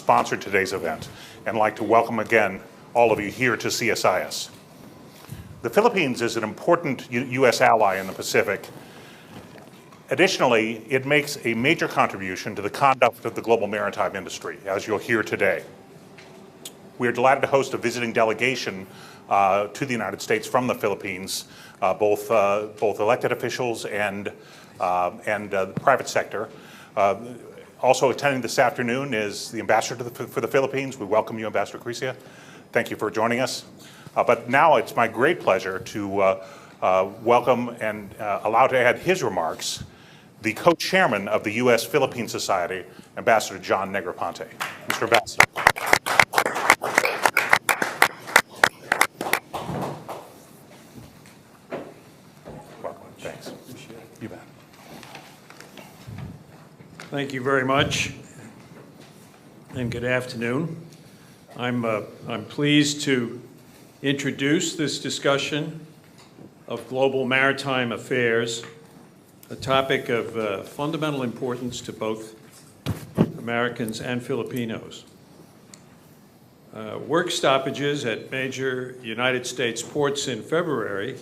sponsored today's event, and I'd like to welcome again all of you here to CSIS. The Philippines is an important U.S. ally in the Pacific. Additionally, it makes a major contribution to the conduct of the global maritime industry, as you'll hear today. We are delighted to host a visiting delegation to the United States from the Philippines, both elected officials and the private sector. Also attending this afternoon is the ambassador for the Philippines. We welcome you, Ambassador Crisia. Thank you for joining us. But now it's my great pleasure to welcome and allow to add his remarks the co-chairman of the U.S.-Philippine Society, Ambassador John Negroponte. Mr. Ambassador. Welcome. Thanks. You bet. Thank you very much, and good afternoon. I'm pleased to introduce this discussion of global maritime affairs, a topic of fundamental importance to both Americans and Filipinos. Work stoppages at major United States ports in February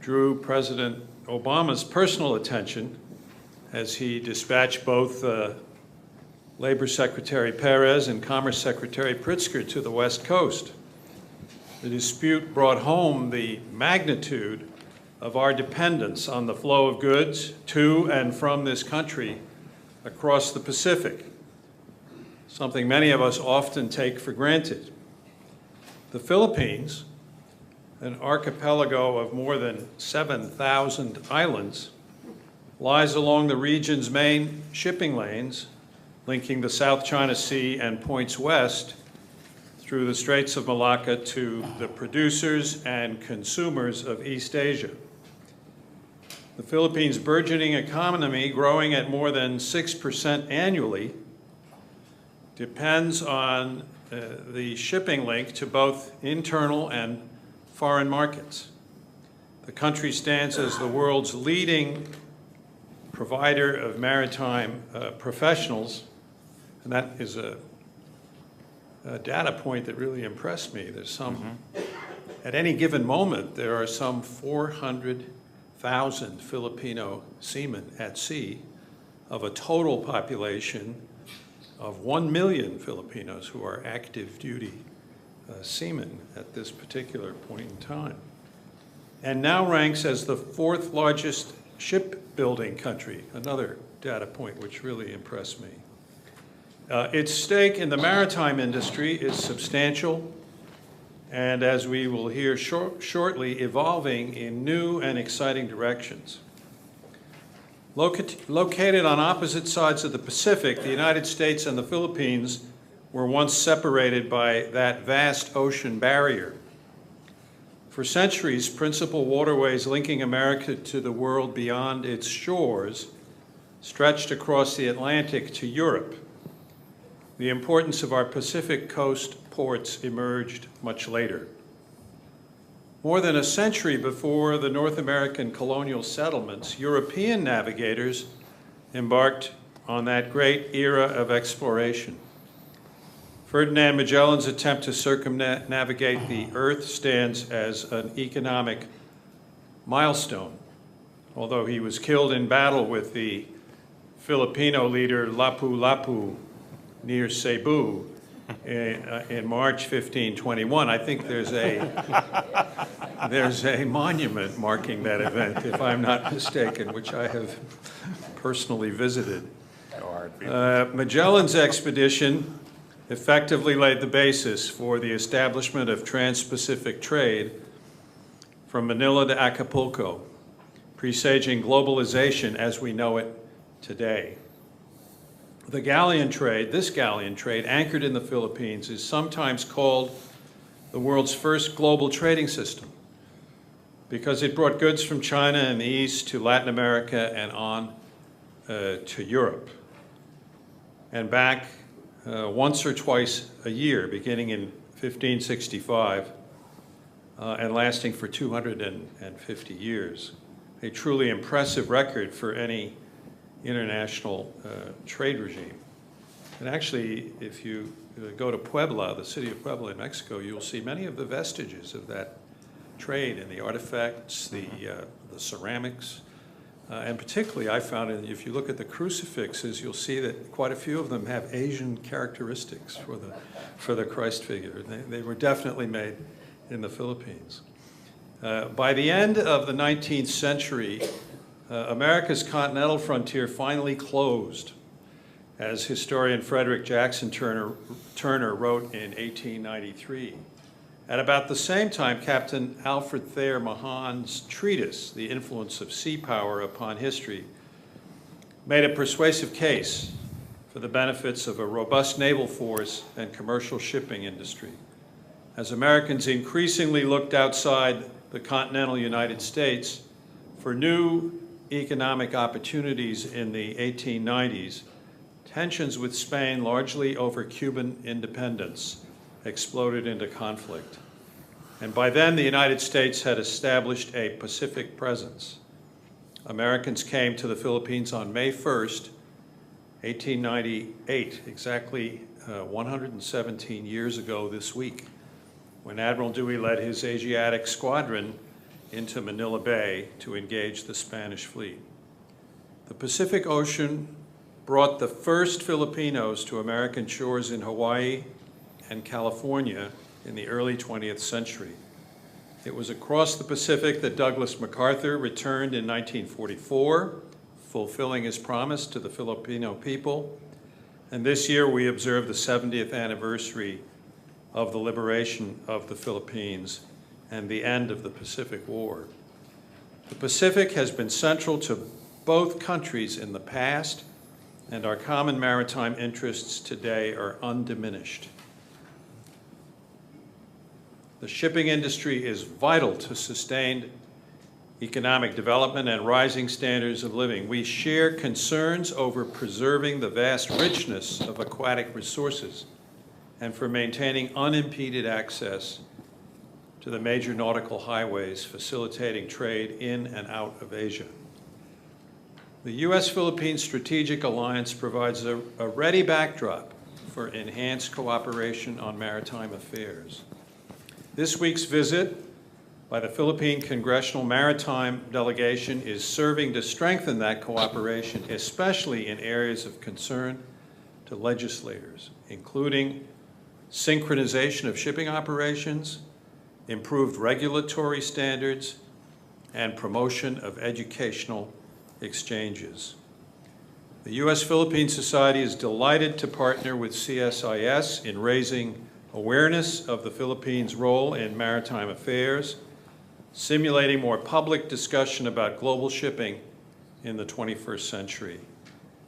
drew President Obama's personal attention as he dispatched both Labor Secretary Perez and Commerce Secretary Pritzker to the West Coast. The dispute brought home the magnitude of our dependence on the flow of goods to and from this country across the Pacific, something many of us often take for granted. The Philippines, an archipelago of more than 7,000 islands, lies along the region's main shipping lanes, linking the South China Sea and points west through the Straits of Malacca to the producers and consumers of East Asia. The Philippines' burgeoning economy, growing at more than 6% annually, depends on the shipping link to both internal and foreign markets. The country stands as the world's leading provider of maritime professionals, and that is a data point that really impressed me. There's some, at any given moment, there are some 400,000 Filipino seamen at sea of a total population of 1 million Filipinos who are active duty seamen at this particular point in time, and now ranks as the 4th largest shipbuilding country, another data point which really impressed me. Its stake in the maritime industry is substantial, and as we will hear shortly, evolving in new and exciting directions. Located on opposite sides of the Pacific, the United States and the Philippines were once separated by that vast ocean barrier. For centuries, principal waterways linking America to the world beyond its shores stretched across the Atlantic to Europe. The importance of our Pacific coast ports emerged much later. More than a century before the North American colonial settlements, European navigators embarked on that great era of exploration. Ferdinand Magellan's attempt to circumnavigate the Earth stands as an economic milestone, although he was killed in battle with the Filipino leader Lapu-Lapu near Cebu in March 1521. I think there's a monument marking that event, if I'm not mistaken, which I have personally visited. Magellan's expedition effectively laid the basis for the establishment of trans-Pacific trade from Manila to Acapulco, presaging globalization as we know it today. The galleon trade, this galleon trade, anchored in the Philippines, is sometimes called the world's first global trading system because it brought goods from China and the East to Latin America and on to Europe, and back once or twice a year, beginning in 1565 and lasting for 250 years. A truly impressive record for any international trade regime. And actually, if you go to Puebla, the city of Puebla in Mexico, you'll see many of the vestiges of that trade in the artifacts, the ceramics. And particularly, I found if you look at the crucifixes, you'll see that quite a few of them have Asian characteristics for the Christ figure. They were definitely made in the Philippines. By the end of the 19th century, America's continental frontier finally closed, as historian Frederick Jackson Turner wrote in 1893. At about the same time, Captain Alfred Thayer Mahan's treatise, The Influence of Sea Power Upon History, made a persuasive case for the benefits of a robust naval force and commercial shipping industry. As Americans increasingly looked outside the continental United States for new economic opportunities in the 1890s, tensions with Spain, largely over Cuban independence, exploded into conflict. And by then, the United States had established a Pacific presence. Americans came to the Philippines on May 1st, 1898, exactly 117 years ago this week, when Admiral Dewey led his Asiatic squadron into Manila Bay to engage the Spanish fleet. The Pacific Ocean brought the first Filipinos to American shores in Hawaii and California in the early 20th century. It was across the Pacific that Douglas MacArthur returned in 1944, fulfilling his promise to the Filipino people. And this year we observe the 70th anniversary of the liberation of the Philippines and the end of the Pacific War. The Pacific has been central to both countries in the past, and our common maritime interests today are undiminished. The shipping industry is vital to sustained economic development and rising standards of living. We share concerns over preserving the vast richness of aquatic resources and for maintaining unimpeded access to the major nautical highways facilitating trade in and out of Asia. The U.S.-Philippines Strategic Alliance provides a ready backdrop for enhanced cooperation on maritime affairs. This week's visit by the Philippine Congressional Maritime Delegation is serving to strengthen that cooperation, especially in areas of concern to legislators, including synchronization of shipping operations, improved regulatory standards, and promotion of educational exchanges. The U.S.-Philippine Society is delighted to partner with CSIS in raising awareness of the Philippines' role in maritime affairs, simulating more public discussion about global shipping in the 21st century,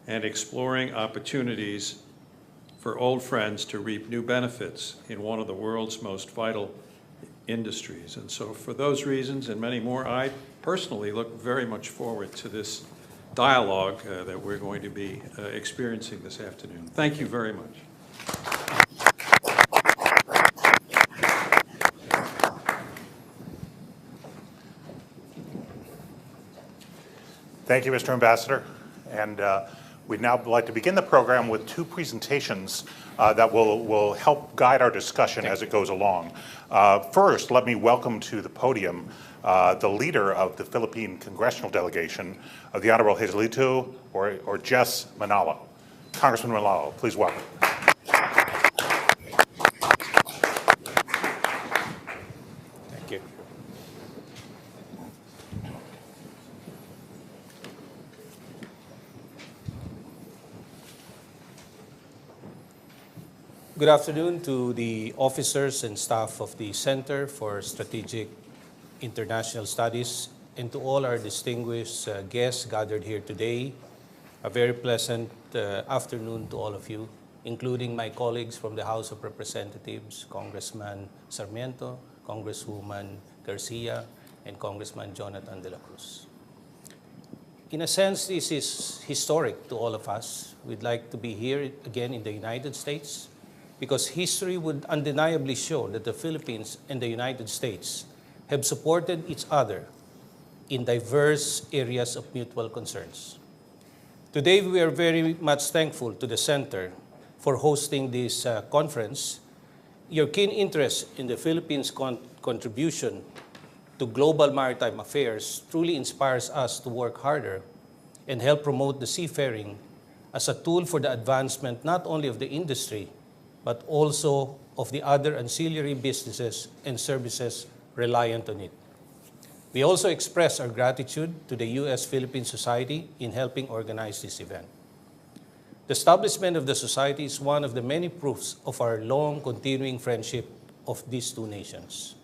and exploring opportunities for old friends to reap new benefits in one of the world's most vital industries. And so for those reasons and many more, I personally look very much forward to this dialogue that we're going to be experiencing this afternoon. Thank you very much. Thank you, Mr. Ambassador. And we'd now like to begin the program with two presentations that will help guide our discussion as it goes along. First, let me welcome to the podium the leader of the Philippine Congressional Delegation, the Honorable Joselito or Jess Manalo. Congressman Manalo, please welcome. Thank you. Good afternoon to the officers and staff of the Center for Strategic International Studies and to all our distinguished guests gathered here today. A very pleasant afternoon to all of you, including my colleagues from the House of Representatives, Congressman Sarmiento, Congresswoman Garcia, and Congressman Jonathan de la Cruz. In a sense, this is historic to all of us. We'd like to be here again in the United States, because history would undeniably show that the Philippines and the United States have supported each other in diverse areas of mutual concerns. Today, we are very much thankful to the Center for hosting this conference. Your keen interest in the Philippines' contribution to global maritime affairs truly inspires us to work harder and help promote the seafaring as a tool for the advancement not only of the industry, but also of the other ancillary businesses and services reliant on it. We also express our gratitude to the U.S.-Philippine Society in helping organize this event. The establishment of the society is one of the many proofs of our long continuing friendship of these two nations.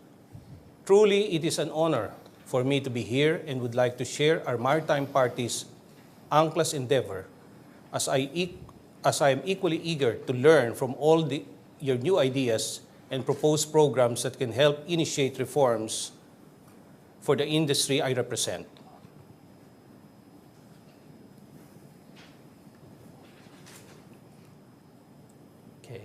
Truly, it is an honor for me to be here and would like to share our Maritime Party's unctuous endeavor as I am equally eager to learn from all your new ideas and proposed programs that can help initiate reforms for the industry I represent. Okay.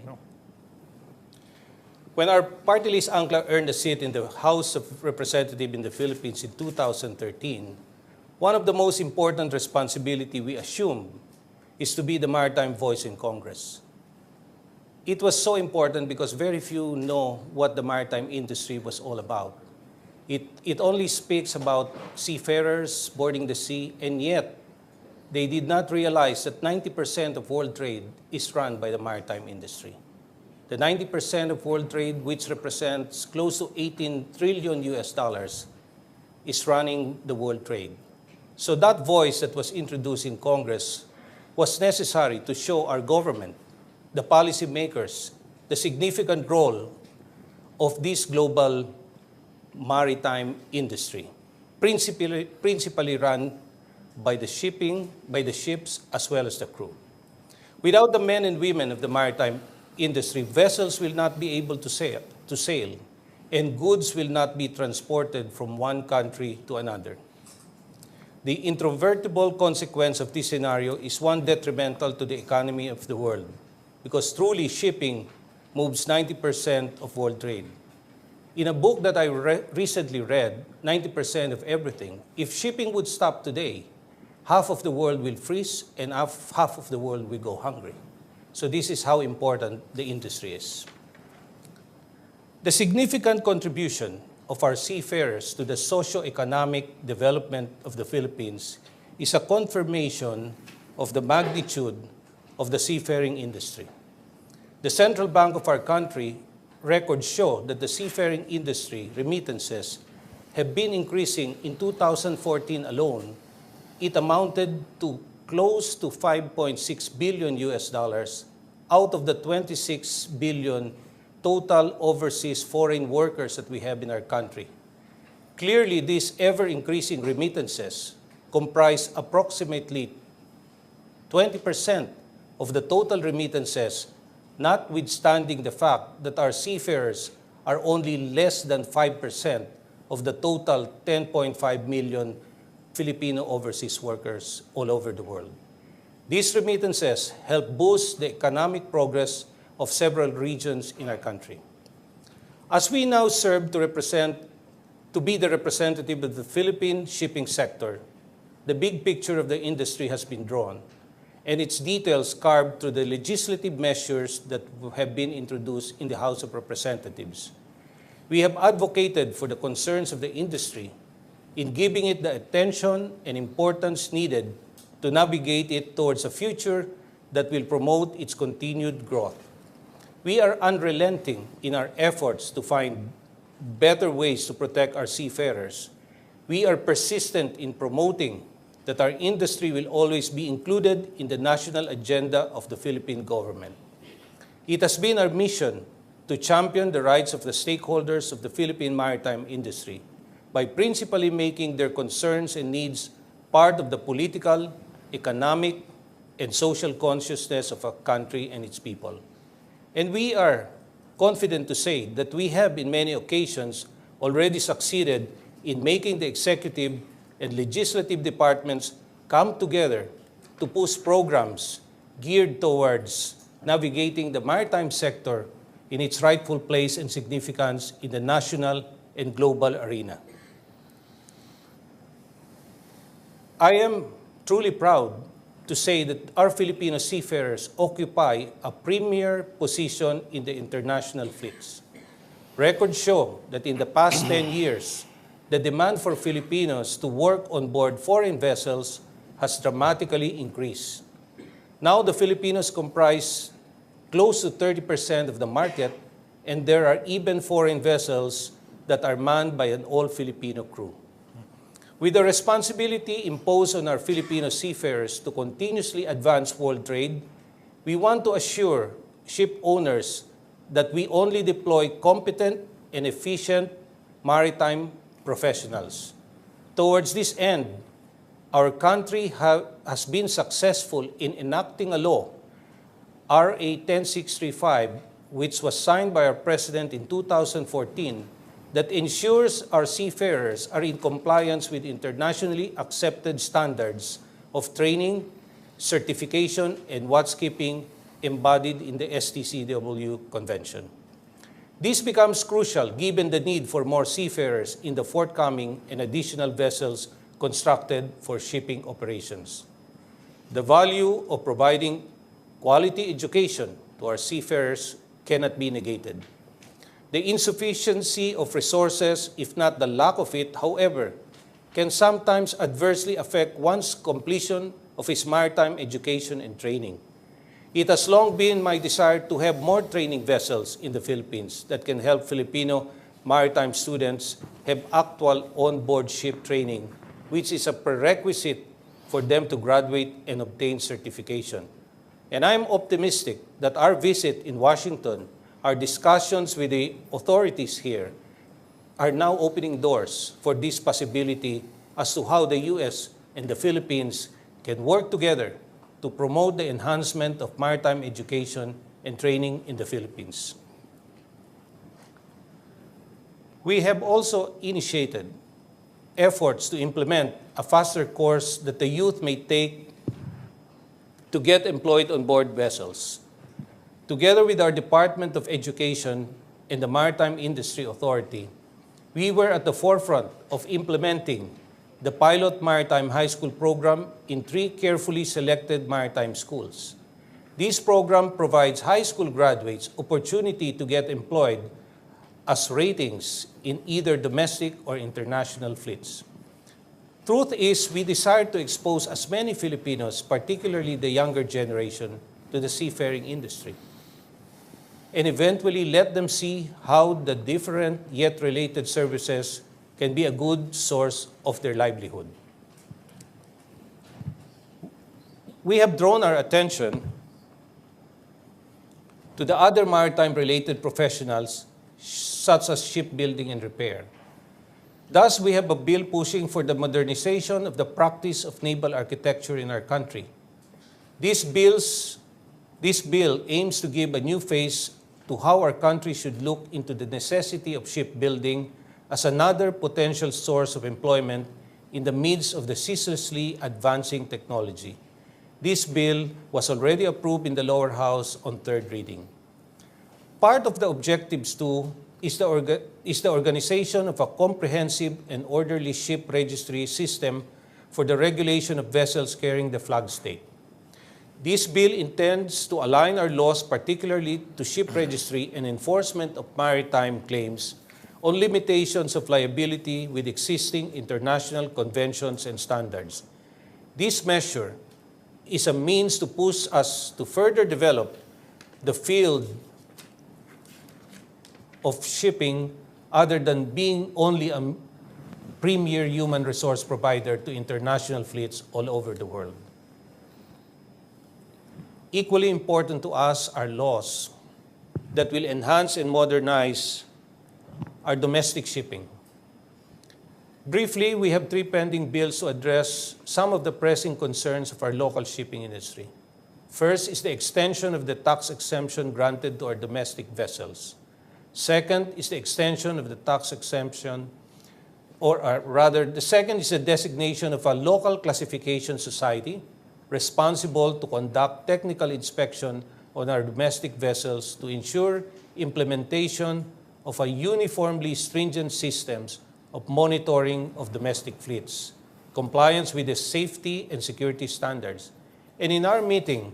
When our party list Angkla earned a seat in the House of Representatives in the Philippines in 2013, one of the most important responsibilities we assumed is to be the maritime voice in Congress. It was so important because very few know what the maritime industry was all about. It only speaks about seafarers boarding the sea, and yet they did not realize that 90% of world trade is run by the maritime industry. The 90% of world trade, which represents close to 18 trillion US dollars, is running the world trade. So that voice that was introduced in Congress was necessary to show our government, the policymakers, the significant role of this global maritime industry, principally run by the ships as well as the crew. Without the men and women of the maritime industry, vessels will not be able to sail, and goods will not be transported from one country to another. The incontrovertible consequence of this scenario is one detrimental to the economy of the world, because truly shipping moves 90% of world trade. In a book that I recently read, 90% of everything, if shipping would stop today, half of the world will freeze and half of the world will go hungry. So this is how important the industry is. The significant contribution of our seafarers to the socio-economic development of the Philippines is a confirmation of the magnitude of the seafaring industry. The central bank of our country records show that the seafaring industry remittances have been increasing. In 2014 alone, it amounted to close to 5.6 billion US dollars out of the 26 billion total overseas foreign workers that we have in our country. Clearly, these ever-increasing remittances comprise approximately 20% of the total remittances, notwithstanding the fact that our seafarers are only less than 5% of the total 10.5 million Filipino overseas workers all over the world. These remittances help boost the economic progress of several regions in our country. As we now serve to be the representative of the Philippine shipping sector, the big picture of the industry has been drawn, and its details carved through the legislative measures that have been introduced in the House of Representatives. We have advocated for the concerns of the industry in giving it the attention and importance needed to navigate it towards a future that will promote its continued growth. We are unrelenting in our efforts to find better ways to protect our seafarers. We are persistent in promoting that our industry will always be included in the national agenda of the Philippine government. It has been our mission to champion the rights of the stakeholders of the Philippine maritime industry by principally making their concerns and needs part of the political, economic, and social consciousness of a country and its people. And we are confident to say that we have, in many occasions, already succeeded in making the executive and legislative departments come together to push programs geared towards navigating the maritime sector in its rightful place and significance in the national and global arena. I am truly proud to say that our Filipino seafarers occupy a premier position in the international fleets. Records show that in the past 10 years, the demand for Filipinos to work on board foreign vessels has dramatically increased. Now the Filipinos comprise close to 30% of the market, and there are even foreign vessels that are manned by an all-Filipino crew. With the responsibility imposed on our Filipino seafarers to continuously advance world trade, we want to assure ship owners that we only deploy competent and efficient maritime professionals. Towards this end, our country has been successful in enacting a law, RA 10635, which was signed by our President in 2014, that ensures our seafarers are in compliance with internationally accepted standards of training, certification, and watchkeeping embodied in the STCW Convention. This becomes crucial given the need for more seafarers in the forthcoming and additional vessels constructed for shipping operations. The value of providing quality education to our seafarers cannot be negated. The insufficiency of resources, if not the lack of it, however, can sometimes adversely affect one's completion of his maritime education and training. It has long been my desire to have more training vessels in the Philippines that can help Filipino maritime students have actual on-board ship training, which is a prerequisite for them to graduate and obtain certification. And I'm optimistic that our visit in Washington, our discussions with the authorities here, are now opening doors for this possibility as to how the U.S. and the Philippines can work together to promote the enhancement of maritime education and training in the Philippines. We have also initiated efforts to implement a faster course that the youth may take to get employed on board vessels. Together with our Department of Education and the Maritime Industry Authority, we were at the forefront of implementing the pilot maritime high school program in 3 carefully selected maritime schools. This program provides high school graduates opportunity to get employed as ratings in either domestic or international fleets. Truth is, we desire to expose as many Filipinos, particularly the younger generation, to the seafaring industry, and eventually let them see how the different yet related services can be a good source of their livelihood. We have drawn our attention to the other maritime-related professionals, such as shipbuilding and repair. Thus, we have a bill pushing for the modernization of the practice of naval architecture in our country. This bill aims to give a new face to how our country should look into the necessity of shipbuilding as another potential source of employment in the midst of the ceaselessly advancing technology. This bill was already approved in the lower house on 3rd reading. Part of the objectives, too, is the organization of a comprehensive and orderly ship registry system for the regulation of vessels carrying the flag state. This bill intends to align our laws, particularly to ship registry and enforcement of maritime claims, on limitations of liability with existing international conventions and standards. This measure is a means to push us to further develop the field of shipping other than being only a premier human resource provider to international fleets all over the world. Equally important to us are laws that will enhance and modernize our domestic shipping. Briefly, we have 3 pending bills to address some of the pressing concerns of our local shipping industry. First is the extension of the tax exemption granted to our domestic vessels. Second is the extension of the tax exemption, the second is the designation of a local classification society responsible to conduct technical inspection on our domestic vessels to ensure implementation of a uniformly stringent systems of monitoring of domestic fleets, compliance with the safety and security standards, And in our meeting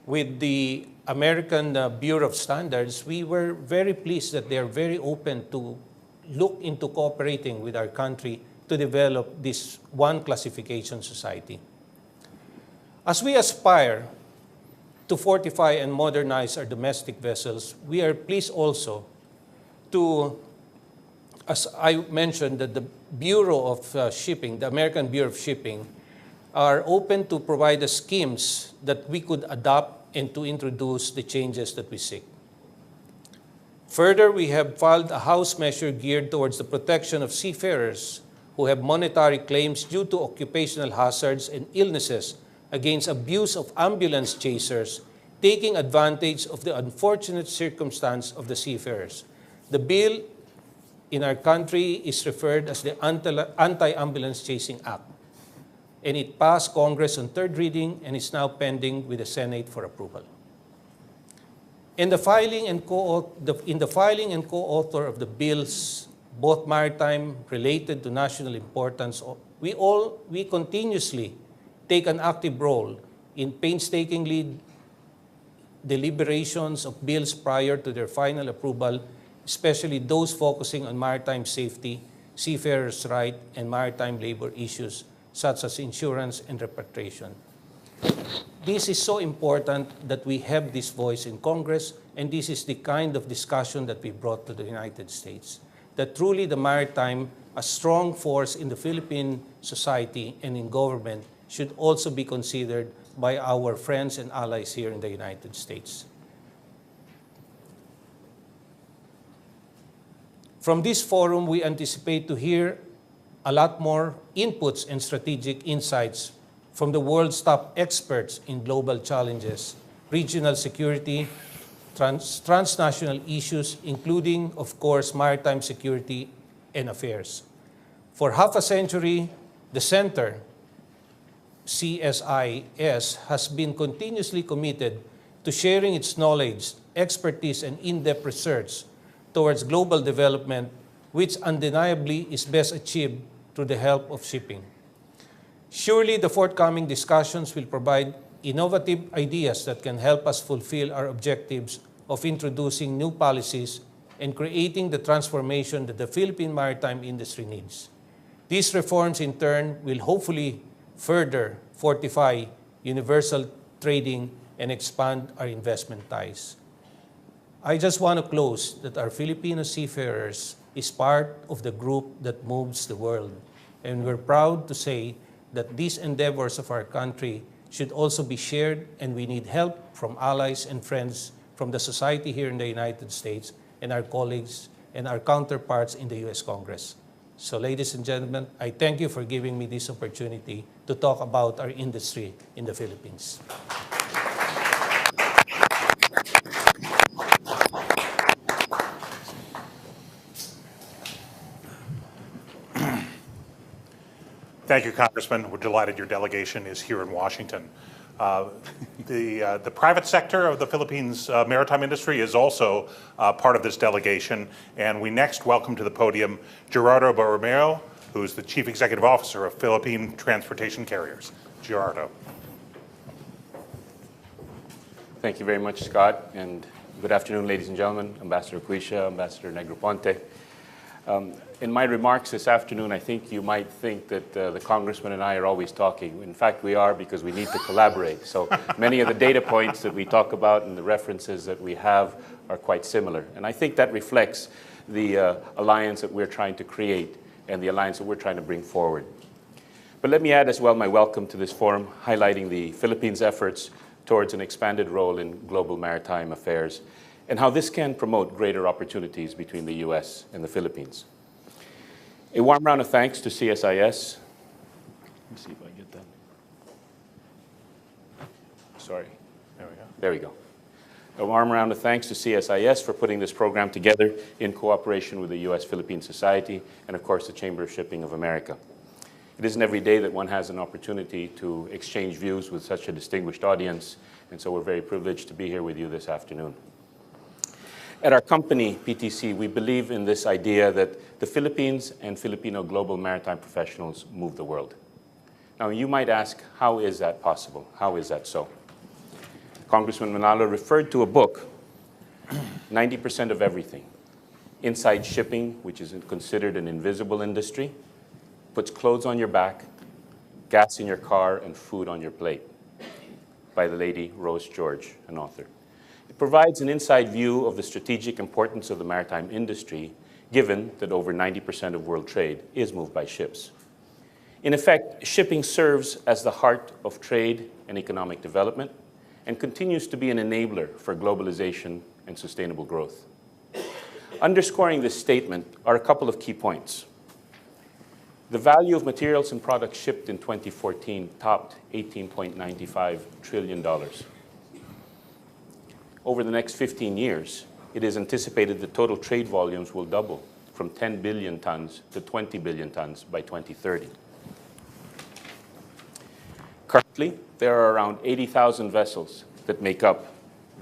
with the American Bureau of Standards, we were very pleased that they are very open to look into cooperating with our country to develop this one classification society. As we aspire to fortify and modernize our domestic vessels, we are pleased also to, as I mentioned, that the Bureau of Shipping, the American Bureau of Shipping, are open to provide us schemes that we could adopt and to introduce the changes that we seek. Further, we have filed a House measure geared towards the protection of seafarers who have monetary claims due to occupational hazards and illnesses against abuse of ambulance chasers taking advantage of the unfortunate circumstance of the seafarers. The bill in our country is referred as the Anti-Ambulance Chasing Act, and it passed Congress on third reading and is now pending with the Senate for approval. In the filing and co-author of the bills, both maritime related to national importance, we continuously take an active role in painstakingly deliberations of bills prior to their final approval, especially those focusing on maritime safety, seafarers' rights, and maritime labor issues such as insurance and repatriation. This is so important that we have this voice in Congress, and this is the kind of discussion that we brought to the United States. That truly the maritime, a strong force in the Philippine society and in government, should also be considered by our friends and allies here in the United States. From this forum, we anticipate to hear a lot more inputs and strategic insights from the world's top experts in global challenges, regional security, transnational issues, including, of course, maritime security and affairs. For half a century, the Center, CSIS, has been continuously committed to sharing its knowledge, expertise, and in-depth research towards global development, which undeniably is best achieved through the help of shipping. Surely the forthcoming discussions will provide innovative ideas that can help us fulfill our objectives of introducing new policies and creating the transformation that the Philippine maritime industry needs. These reforms, in turn, will hopefully further fortify universal trading and expand our investment ties. I just want to close that our Filipino seafarers is part of the group that moves the world, and we're proud to say that these endeavors of our country should also be shared, and we need help from allies and friends from the society here in the United States and our colleagues and our counterparts in the U.S. Congress. So, ladies and gentlemen, I thank you for giving me this opportunity to talk about our industry in the Philippines. Thank you, Congressman. We're delighted your delegation is here in Washington. The private sector of the Philippines maritime industry is also part of this delegation, and we next welcome to the podium Gerardo Borromeo, who is the Chief Executive Officer of Philippine Transportation Carriers. Gerardo. Thank you very much, Scott, and good afternoon, ladies and gentlemen, Ambassador Cuisia, Ambassador Negroponte. In my remarks this afternoon, I think you might think that the Congressman and I are always talking. In fact, we are, because we need to collaborate. So many of the data points that we talk about and the references that we have are quite similar. And I think that reflects the alliance that we're trying to create and the alliance that we're trying to bring forward. But let me add as well my welcome to this forum, highlighting the Philippines' efforts towards an expanded role in global maritime affairs and how this can promote greater opportunities between the U.S. and the Philippines. A warm round of thanks to CSIS. Let me see if I get that. Sorry. There we go. There we go. A warm round of thanks to CSIS for putting this program together in cooperation with the U.S.-Philippine Society and, of course, the Chamber of Shipping of America. It isn't every day that one has an opportunity to exchange views with such a distinguished audience, and so we're very privileged to be here with you this afternoon. At our company, PTC, we believe in this idea that the Philippines and Filipino global maritime professionals move the world. Now, you might ask, how is that possible? How is that so? Congressman Manalo referred to a book, 90% of Everything. Inside shipping, which is considered an invisible industry, puts clothes on your back, gas in your car, and food on your plate, by the lady Rose George, an author. It provides an inside view of the strategic importance of the maritime industry, given that over 90% of world trade is moved by ships. In effect, shipping serves as the heart of trade and economic development and continues to be an enabler for globalization and sustainable growth. Underscoring this statement are a couple of key points. The value of materials and products shipped in 2014 topped $18.95 trillion. Over the next 15 years, it is anticipated that total trade volumes will double from 10 billion tons to 20 billion tons by 2030. Currently, there are around 80,000 vessels that make up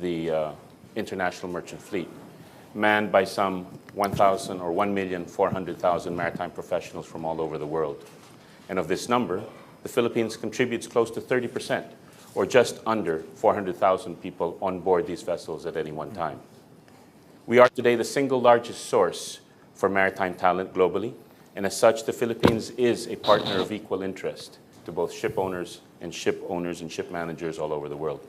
the international merchant fleet, manned by some 1,000 or 1,400,000 maritime professionals from all over the world. And of this number, the Philippines contributes close to 30%, or just under 400,000 people on board these vessels at any one time. We are today the single largest source for maritime talent globally, and as such, the Philippines is a partner of equal interest to both ship owners and ship managers all over the world.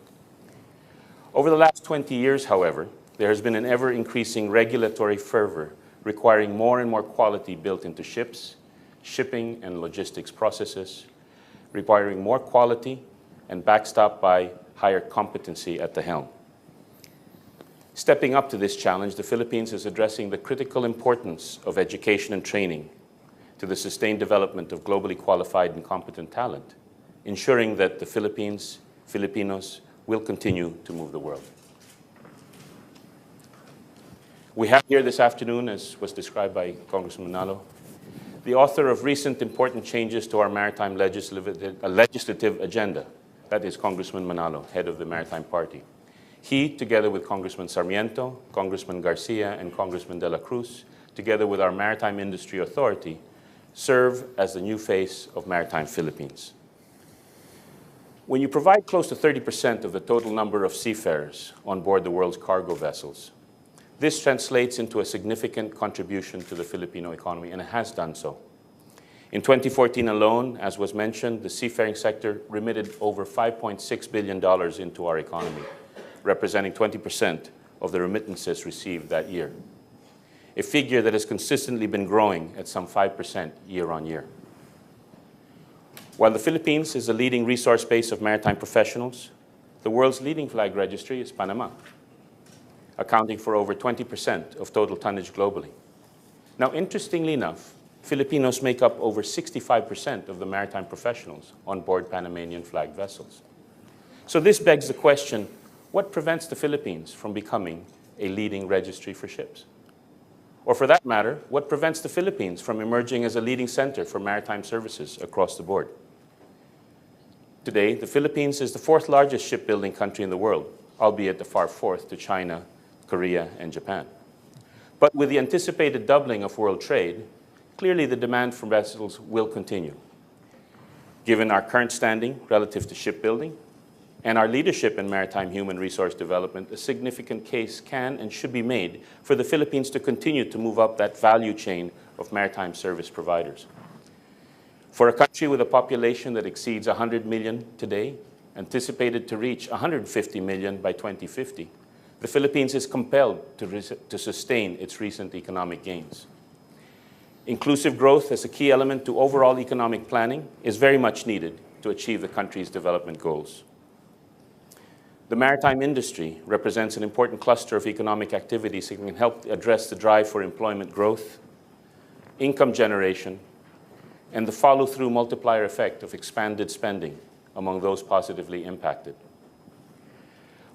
Over the last 20 years, however, there has been an ever-increasing regulatory fervor requiring more and more quality built into ships, shipping and logistics processes, requiring more quality and backstopped by higher competency at the helm. Stepping up to this challenge, the Philippines is addressing the critical importance of education and training to the sustained development of globally qualified and competent talent, ensuring that the Filipinos will continue to move the world. We have here this afternoon, as was described by Congressman Manalo, the author of recent important changes to our maritime legislative agenda. That is Congressman Manalo, head of the Maritime Party. He, together with Congressman Sarmiento, Congressman Garcia, and Congressman De La Cruz, together with our Maritime Industry Authority, serve as the new face of Maritime Philippines. When you provide close to 30% of the total number of seafarers on board the world's cargo vessels, this translates into a significant contribution to the Filipino economy, and it has done so. In 2014 alone, as was mentioned, the seafaring sector remitted over $5.6 billion into our economy, representing 20% of the remittances received that year, a figure that has consistently been growing at some 5% year on year. While the Philippines is the leading resource base of maritime professionals, the world's leading flag registry is Panama, accounting for over 20% of total tonnage globally. Now, interestingly enough, Filipinos make up over 65% of the maritime professionals on board Panamanian flag vessels. So this begs the question, what prevents the Philippines from becoming a leading registry for ships? Or for that matter, what prevents the Philippines from emerging as a leading center for maritime services across the board? Today, the Philippines is the fourth largest shipbuilding country in the world, albeit the far fourth to China, Korea, and Japan. But with the anticipated doubling of world trade, clearly the demand for vessels will continue. Given our current standing relative to shipbuilding and our leadership in maritime human resource development, a significant case can and should be made for the Philippines to continue to move up that value chain of maritime service providers. For a country with a population that exceeds 100 million today, anticipated to reach 150 million by 2050, the Philippines is compelled to sustain its recent economic gains. Inclusive growth as a key element to overall economic planning is very much needed to achieve the country's development goals. The maritime industry represents an important cluster of economic activities that can help address the drive for employment growth, income generation, and the follow-through multiplier effect of expanded spending among those positively impacted.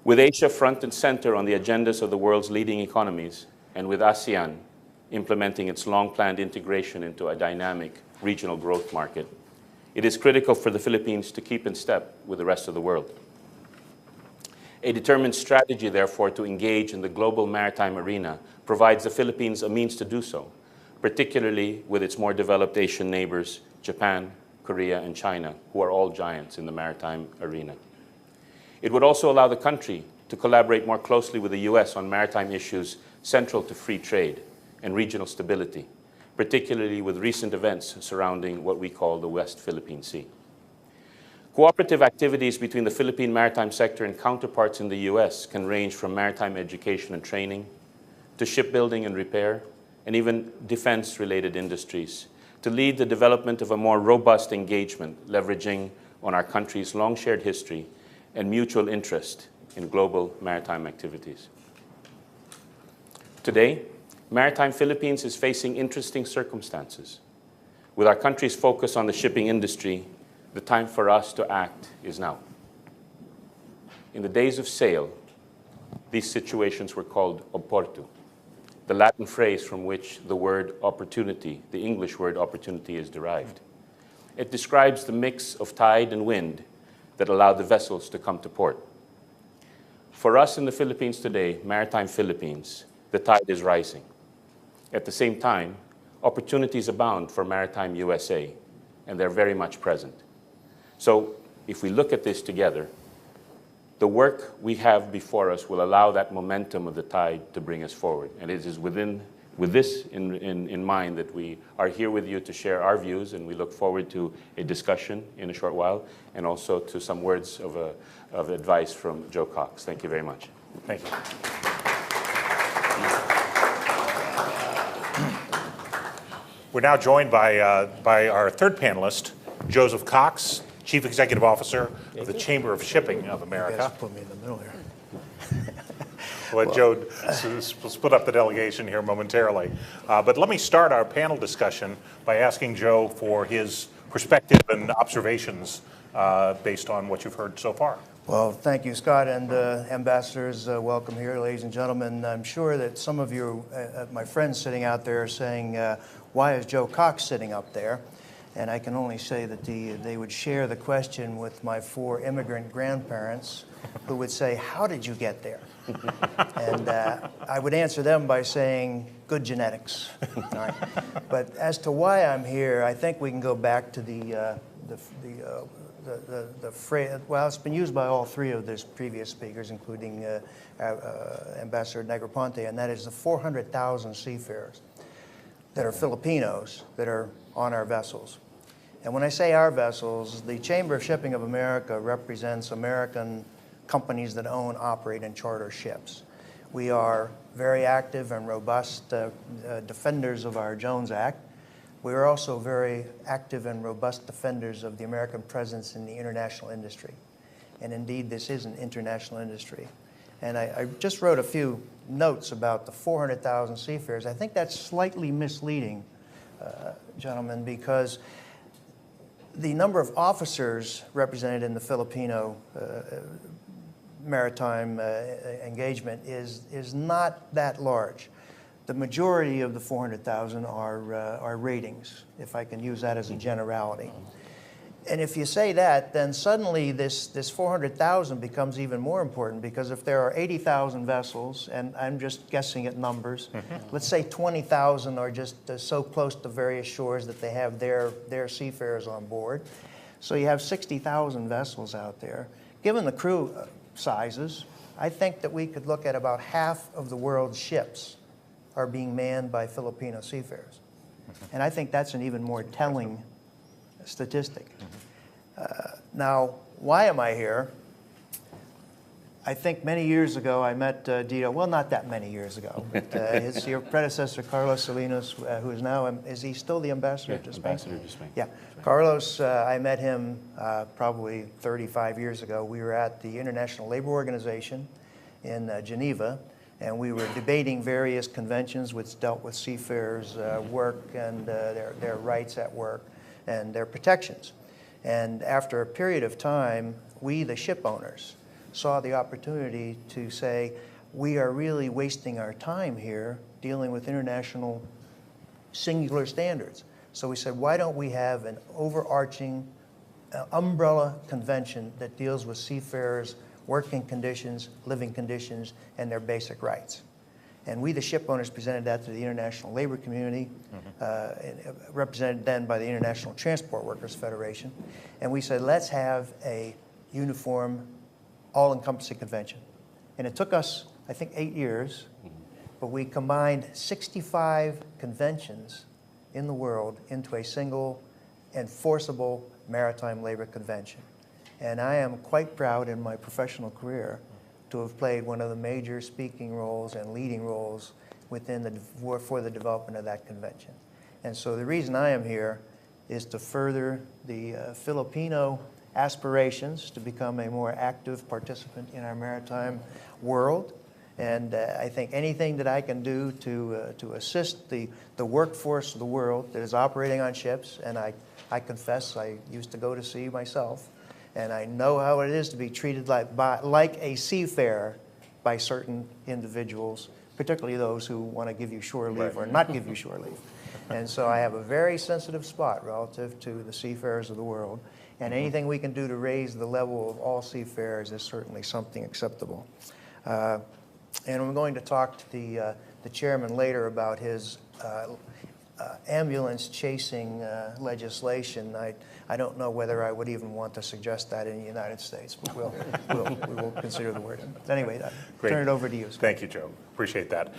With Asia front and center on the agendas of the world's leading economies, and with ASEAN implementing its long-planned integration into a dynamic regional growth market, it is critical for the Philippines to keep in step with the rest of the world. A determined strategy, therefore, to engage in the global maritime arena provides the Philippines a means to do so, particularly with its more developed Asian neighbors, Japan, Korea, and China, who are all giants in the maritime arena. It would also allow the country to collaborate more closely with the U.S. on maritime issues central to free trade and regional stability, particularly with recent events surrounding what we call the West Philippine Sea. Cooperative activities between the Philippine maritime sector and counterparts in the U.S. can range from maritime education and training to shipbuilding and repair, and even defense-related industries, to lead the development of a more robust engagement, leveraging on our country's long shared history and mutual interest in global maritime activities. Today, Maritime Philippines is facing interesting circumstances. With our country's focus on the shipping industry, the time for us to act is now. In the days of sail, these situations were called oportu, the Latin phrase from which the word opportunity, the English word opportunity, is derived. It describes the mix of tide and wind that allowed the vessels to come to port. For us in the Philippines today, Maritime Philippines, the tide is rising. At the same time, opportunities abound for Maritime USA, and they're very much present. So if we look at this together, the work we have before us will allow that momentum of the tide to bring us forward. And it is with this in mind that we are here with you to share our views, and we look forward to a discussion in a short while, and also to some words of advice from Joe Cox. Thank you very much. Thank you. We're now joined by our third panelist, Joseph Cox, Chief Executive Officer of the Chamber of Shipping of You America. guys put me in the middle here. We'll let Joe split up the delegation here momentarily. But let me start our panel discussion by asking Joe for his perspective and observations based on what you've heard so far. Well, thank you, Scott, and ambassadors, welcome here, ladies and gentlemen. I'm sure that some of you, my friends sitting out there, are saying, why is Joe Cox sitting up there? And I can only say that they would share the question with my 4 immigrant grandparents who would say, how did you get there? And I would answer them by saying, good genetics. All right. But as to why I'm here, I think we can go back to the phrase, well, it's been used by all 3 of the previous speakers, including Ambassador Negroponte, and that is the 400,000 seafarers that are Filipinos that are on our vessels. And when I say our vessels, the Chamber of Shipping of America represents American companies that own, operate, and charter ships. We are very active and robust defenders of our Jones Act. We are also very active and robust defenders of the American presence in the international industry. And indeed, this is an international industry. And I just wrote a few notes about the 400,000 seafarers. I think that's slightly misleading, gentlemen, because the number of officers represented in the Filipino maritime engagement is not that large. The majority of the 400,000 are ratings, if I can use that as a generality. And if you say that, then suddenly this 400,000 becomes even more important, because if there are 80,000 vessels, and I'm just guessing at numbers, let's say 20,000 are just so close to various shores that they have their seafarers on board. So you have 60,000 vessels out there. Given the crew sizes, I think that we could look at about half of the world's ships are being manned by Filipino seafarers. And I think that's an even more telling statistic. Now, why am I here? I think many years ago I met Dito, well, not that many years ago, but your predecessor, Carlos Salinas, who is now, is he still the ambassador to Spain? Ambassador to Spain. Yeah. Carlos, I met him probably 35 years ago. We were at the International Labor Organization in Geneva, and we were debating various conventions which dealt with seafarers' work and their rights at work and their protections. And after a period of time, we, the ship owners, saw the opportunity to say, we are really wasting our time here dealing with international singular standards. So we said, why don't we have an overarching umbrella convention that deals with seafarers' working conditions, living conditions, and their basic rights? And we, the ship owners, presented that to the international labor community, represented then by the International Transport Workers Federation. And we said, let's have a uniform, all-encompassing convention. And it took us, I think, 8 years, but we combined 65 conventions in the world into a single enforceable maritime labor convention. And I am quite proud in my professional career to have played one of the major speaking roles and leading roles within for the development of that convention. And so the reason I am here is to further the Filipino aspirations to become a more active participant in our maritime world. And I think anything that I can do to assist the workforce of the world that is operating on ships, and I confess I used to go to sea myself, and I know how it is to be treated like a seafarer by certain individuals, particularly those who want to give you shore leave or not give you shore leave. And so I have a very sensitive spot relative to the seafarers of the world, and anything we can do to raise the level of all seafarers is certainly something acceptable. And I'm going to talk to the chairman later about his ambulance chasing legislation. I don't know whether I would even want to suggest that in the United States, but we will consider the word. Anyway, turn it over to you, Scott. Thank you, Joe. Appreciate that.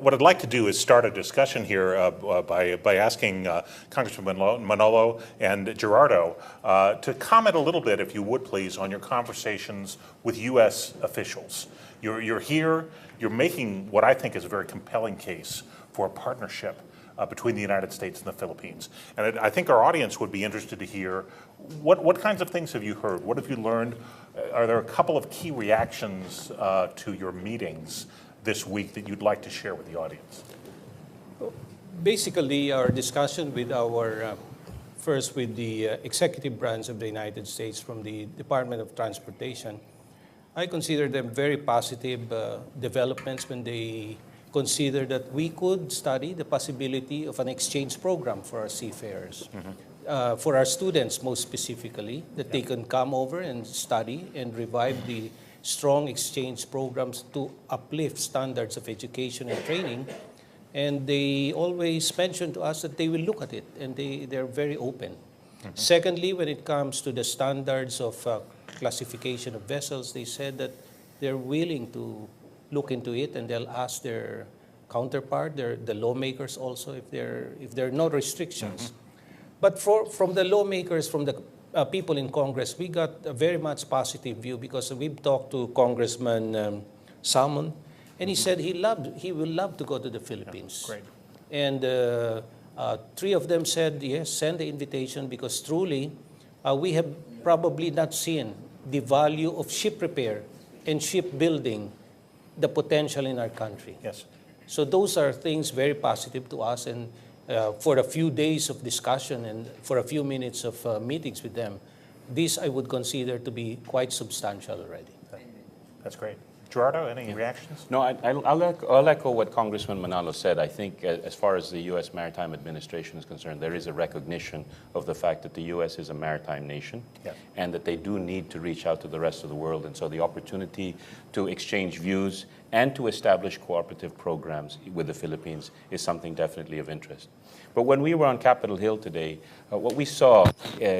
What I'd like to do is start a discussion here by asking Congressman Manolo and Gerardo to comment a little bit, if you would please, on your conversations with U.S. officials. You're here, you're making what I think is a very compelling case for a partnership between the United States and the Philippines. And I think our audience would be interested to hear what kinds of things have you heard? What have you learned? Are there a couple of key reactions to your meetings this week that you'd like to share with the audience? Basically, our discussion with first with the executive branch of the United States from the Department of Transportation, I consider them very positive developments when they consider that we could study the possibility of an exchange program for our seafarers, for our students most specifically, that they can come over and study and revive the strong exchange programs to uplift standards of education and training. And they always mention to us that they will look at it, and they're very open. Secondly, when it comes to the standards of classification of vessels, they said that they're willing to look into it, and they'll ask their counterpart, the lawmakers also, if there are no restrictions. But from the lawmakers, from the people in Congress, we got a very much positive view, because we've talked to Congressman Salmon, and he said he will love to go to the Philippines. Great. And 3 of them said, yes, send the invitation, because truly we have probably not seen the value of ship repair and shipbuilding, the potential in our country. Yes. So those are things very positive to us, and for a few days of discussion and for a few minutes of meetings with them, this I would consider to be quite substantial already. That's great. Gerardo, any reactions? No, I'll echo what Congressman Manalo said. I think as far as the U.S. Maritime Administration is concerned, there is a recognition of the fact that the U.S. is a maritime nation, and that they do need to reach out to the rest of the world. And so the opportunity to exchange views and to establish cooperative programs with the Philippines is something definitely of interest. But when we were on Capitol Hill today, what we saw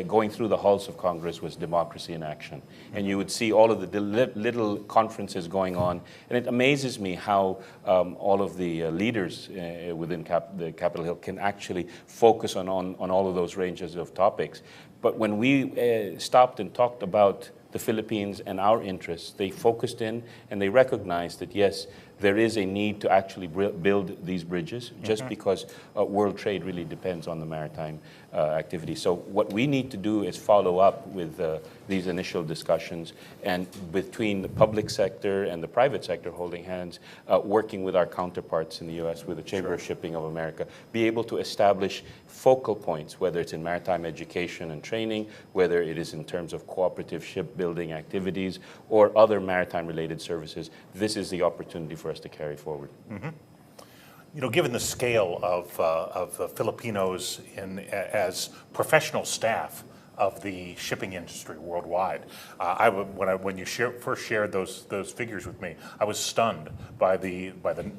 going through the halls of Congress was democracy in action. And you would see all of the little conferences going on. And it amazes me how all of the leaders within the Capitol Hill can actually focus on all of those ranges of topics. But when we stopped and talked about the Philippines and our interests, they focused in and they recognized that, yes, there is a need to actually build these bridges, just because world trade really depends on the maritime activity. So what we need to do is follow up with these initial discussions, and between the public sector and the private sector holding hands, working with our counterparts in the U.S., with the Chamber of Shipping of America, be able to establish focal points, whether it's in maritime education and training, whether it is in terms of cooperative shipbuilding activities or other maritime-related services. This is the opportunity for us to carry forward. You know, given the scale of Filipinos as professional staff of the shipping industry worldwide. When you first shared those figures with me, I was stunned by the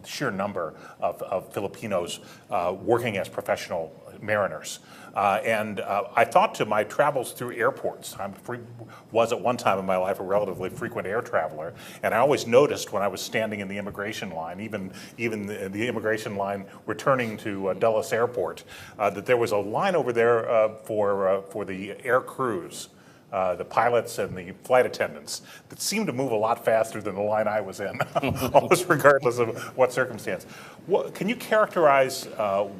sheer number of Filipinos working as professional mariners. I thought to my travels through airports, was at one time in my life a relatively frequent air traveler, and I always noticed when I was standing in the immigration line, even the immigration line returning to Dulles Airport, that there was a line over there for the air crews. The pilots and the flight attendants that seemed to move a lot faster than the line I was in, almost regardless of what circumstance. Can you characterize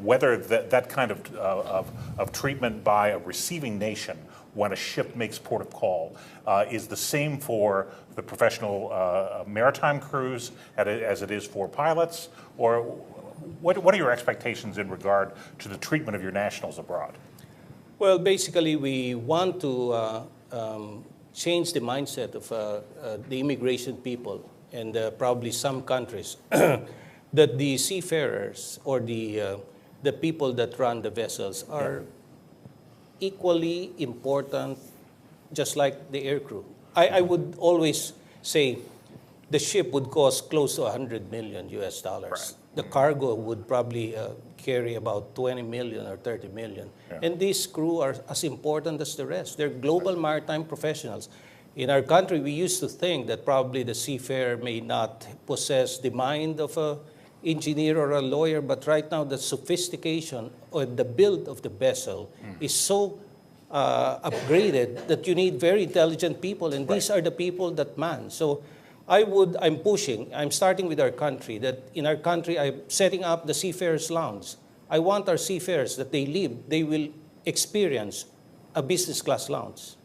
whether that kind of treatment by a receiving nation when a ship makes port of call is the same for the professional maritime crews as it is for pilots? Or what are your expectations in regard to the treatment of your nationals abroad? Well, basically, we want to change the mindset of the immigration people and probably some countries that the seafarers or the people that run the vessels are equally important, just like the aircrew. I would always say the ship would cost close to $100 million US. Right. The cargo would probably carry about 20 million or 30 million. Yeah. And these crew are as important as the rest. They're global maritime professionals. In our country, we used to think that probably the seafarer may not possess the mind of an engineer or a lawyer, but right now the sophistication or the build of the vessel is so upgraded that you need very intelligent people, and these are the people that man. So I'm starting with our country, that in our country, I'm setting up the Seafarers Lounge. I want our seafarers that they will experience a business class lounge.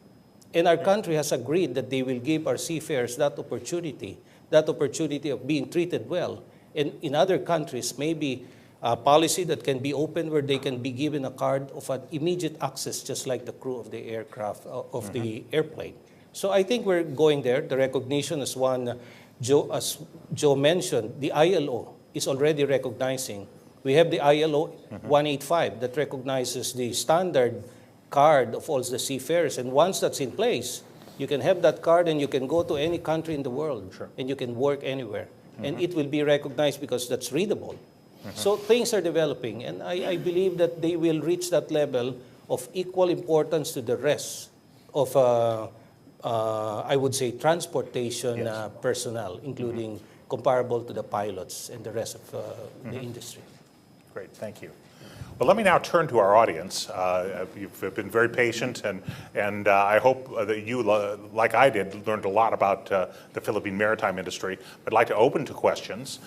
And our country has agreed that they will give our seafarers that opportunity of being treated well. And in other countries, maybe a policy that can be opened where they can be given a card of an immediate access, just like the crew of the aircraft, of the airplane. So I think we're going there. The recognition as as Joe mentioned, the ILO is already recognizing. We have the ILO 185 that recognizes the standard card of all the seafarers. And once that's in place, you can have that card and you can go to any country in the world. Sure. And you can work anywhere. And it will be recognized because that's readable. So things are developing. And I believe that they will reach that level of equal importance to the rest of I would say transportation personnel, including comparable to the pilots and the rest of the industry. Great, thank you. Well, let me now turn to our audience. You've been very patient, and I hope that you, like I did, learned a lot about the Philippine maritime industry. I'd like to open to questions.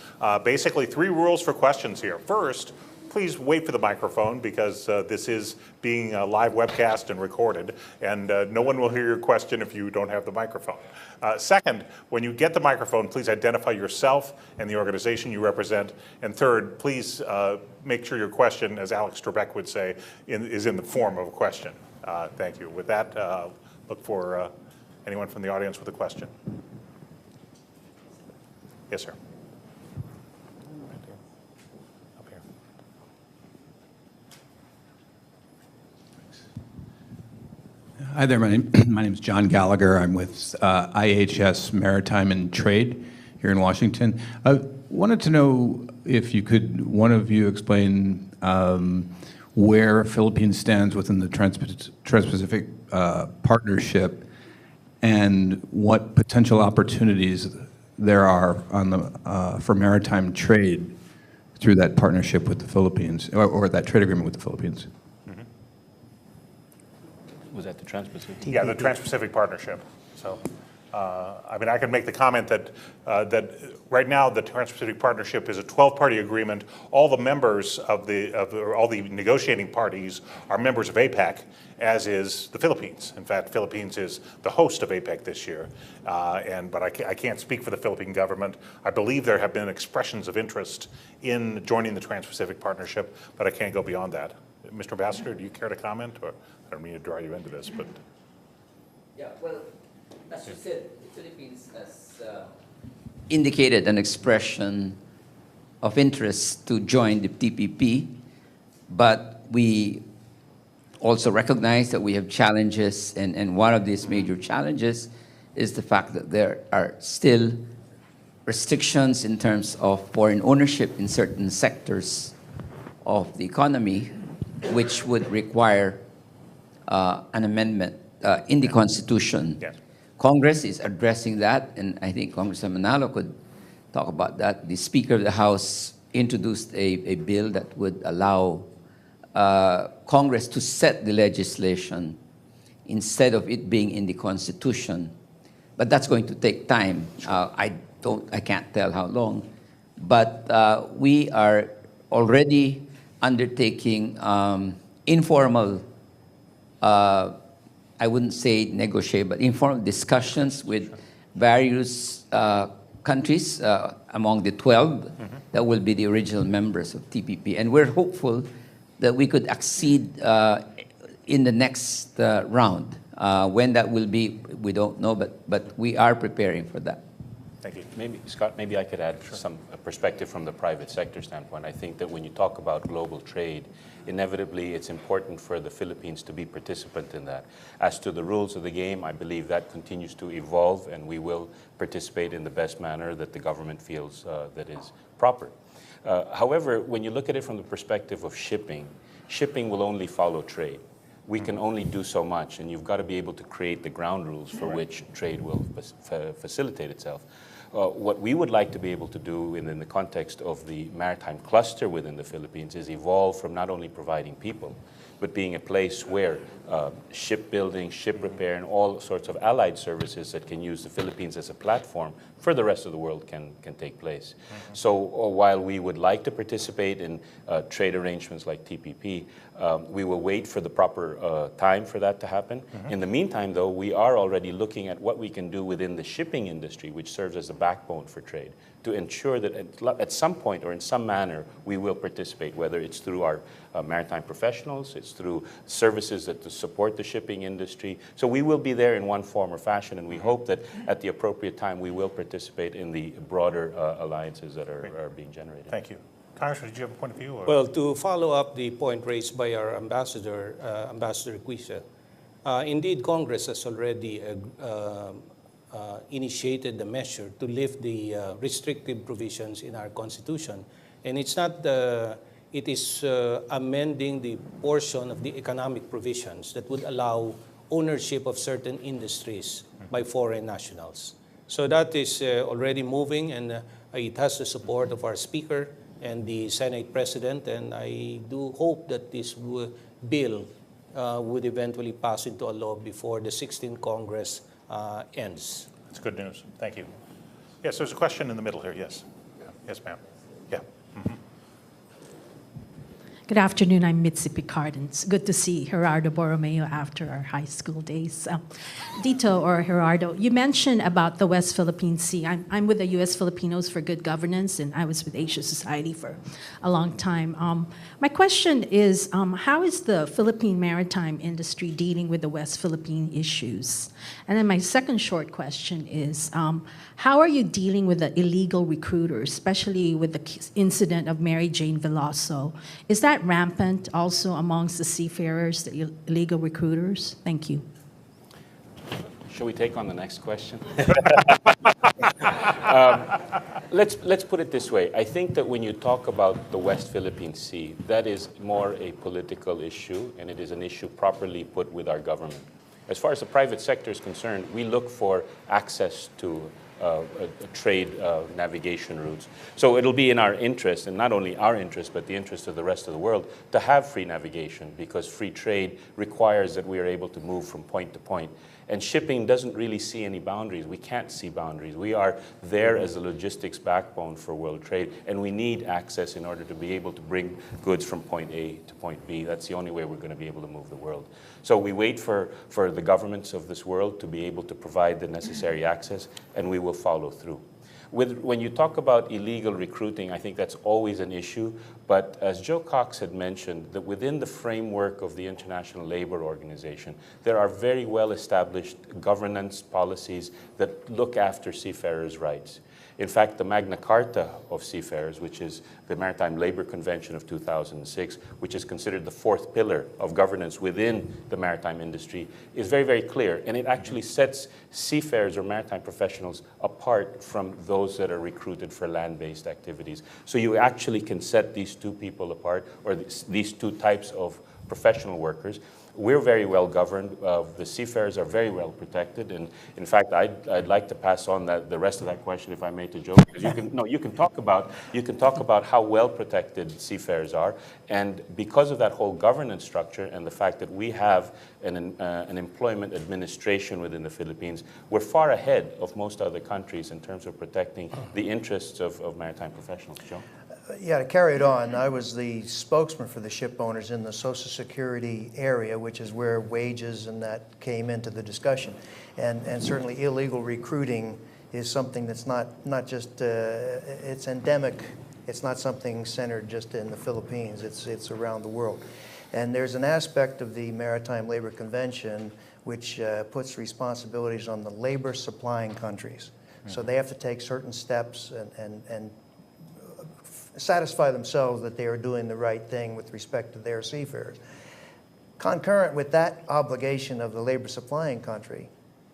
Basically, 3 rules for questions here. First, please wait for the microphone because this is being live webcast and recorded, and no one will hear your question if you don't have the microphone. Second, when you get the microphone, please identify yourself and the organization you represent. And third, please make sure your question, as Alex Trebek would say, is in the form of a question. Thank you. With that, look for anyone from the audience with a question. Yes, sir. Hi there, my name is John Gallagher. I'm with IHS Maritime and Trade here in Washington. I wanted to know if you could, one of you, explain where Philippines stands within the Trans-Pacific Partnership and what potential opportunities there are on the, for maritime trade through that partnership with the Philippines, or that trade agreement with the Philippines. Was that the Trans-Pacific? Yeah, the Trans-Pacific Partnership. So, I mean, I can make the comment that that right now the Trans-Pacific Partnership is a 12-party agreement. All the members of all the negotiating parties are members of APEC, as is the Philippines. In fact, Philippines is the host of APEC this year. But I can't speak for the Philippine government. I believe there have been expressions of interest in joining the Trans-Pacific Partnership, but I can't go beyond that. Mr. Ambassador, do you care to comment? Or I don't mean to draw you into this, but. Yeah, well, as you said, the Philippines has indicated an expression of interest to join the TPP, but we also recognize that we have challenges, and one of these major challenges is the fact that there are still restrictions in terms of foreign ownership in certain sectors of the economy, which would require an amendment in the Constitution. Yes. Congress is addressing that, and I think Congressman Manalo could talk about that. The Speaker of the House introduced a bill that would allow Congress to set the legislation instead of it being in the Constitution. But that's going to take time. I can't tell how long. But we are already undertaking informal, I wouldn't say negotiate, but informal discussions with various countries among the 12 that will be the original members of TPP. And we're hopeful that we could accede in the next round. When that will be, we don't know, but we are preparing for that. Thank you. Maybe, Scott, maybe I could add some perspective from the private sector standpoint. I think that when you talk about global trade, inevitably it's important for the Philippines to be participant in that. As to the rules of the game, I believe that continues to evolve, and we will participate in the best manner that the government feels that is proper. However, when you look at it from the perspective of shipping, shipping will only follow trade. We can only do so much, and you've got to be able to create the ground rules for which trade will facilitate itself. What we would like to be able to do in the context of the maritime cluster within the Philippines is evolve from not only providing people, but being a place where shipbuilding, ship repair, and all sorts of allied services that can use the Philippines as a platform for the rest of the world can take place. So while we would like to participate in trade arrangements like TPP, we will wait for the proper time for that to happen. In the meantime, though, we are already looking at what we can do within the shipping industry, which serves as the backbone for trade, to ensure that at some point or in some manner we will participate, whether it's through our maritime professionals, it's through services that to support the shipping industry. So we will be there in one form or fashion, and we hope that at the appropriate time we will participate in the broader alliances that are being generated. Thank you. Congressman, did you have a point of view? Or? Well, to follow up the point raised by our ambassador, Ambassador Quisha, indeed Congress has already initiated the measure to lift the restrictive provisions in our Constitution. And it's not it is amending the portion of the economic provisions that would allow ownership of certain industries by foreign nationals. So that is already moving, and it has the support of our Speaker and the Senate President, and I do hope that this bill would eventually pass into a law before the 16th Congress ends. That's good news. Thank you. Yes, there's a question in the middle here. Yes. Yes, ma'am. Yeah. Good afternoon, I'm Mitzi Picard, and it's good to see Gerardo Borromeo after our high school days. Dito, or Gerardo, you mentioned about the West Philippine Sea. I'm with the U.S. Filipinos for Good Governance, and I was with Asia Society for a long time. My question is, how is the Philippine maritime industry dealing with the West Philippine issues? And then my second short question is, how are you dealing with the illegal recruiters, especially with the incident of Mary Jane Veloso? Is that rampant also amongst the seafarers, the illegal recruiters? Thank you. Shall we take on the next question? Let's put it this way. I think that when you talk about the West Philippine Sea, that is more a political issue, and it is an issue properly put with our government. As far as the private sector is concerned, we look for access to trade navigation routes. So it'll be in our interest, and not only our interest, but the interest of the rest of the world, to have free navigation, because free trade requires that we are able to move from point to point. And shipping doesn't really see any boundaries. We can't see boundaries. We are there as a logistics backbone for world trade, and we need access in order to be able to bring goods from point A to point B. That's the only way we're going to be able to move the world. So we wait for the governments of this world to be able to provide the necessary access, and we will follow through. When you talk about illegal recruiting, I think that's always an issue. But as Joe Cox had mentioned, that within the framework of the International Labor Organization, there are very well-established governance policies that look after seafarers' rights. In fact, the Magna Carta of seafarers, which is the Maritime Labor Convention of 2006, which is considered the fourth pillar of governance within the maritime industry, is very, very clear. And it actually sets seafarers or maritime professionals apart from those that are recruited for land-based activities. So you actually can set these two people apart, or these two types of professional workers. We're very well governed. The seafarers are very well protected, and in fact, I'd like to pass on the rest of that question, if I may, to Joe, because you can talk about how well protected seafarers are, and because of that whole governance structure and the fact that we have an employment administration within the Philippines, we're far ahead of most other countries in terms of protecting the interests of maritime professionals. Joe? Yeah, to carry it on, I was the spokesman for the ship owners in the Social Security area, which is where wages and that came into the discussion. And certainly illegal recruiting is something that's not just, it's endemic. It's not something centered just in the Philippines. It's around the world. And there's an aspect of the Maritime Labor Convention which puts responsibilities on the labor supplying countries. So they have to take certain steps and satisfy themselves that they are doing the right thing with respect to their seafarers. Concurrent with that obligation of the labor supplying country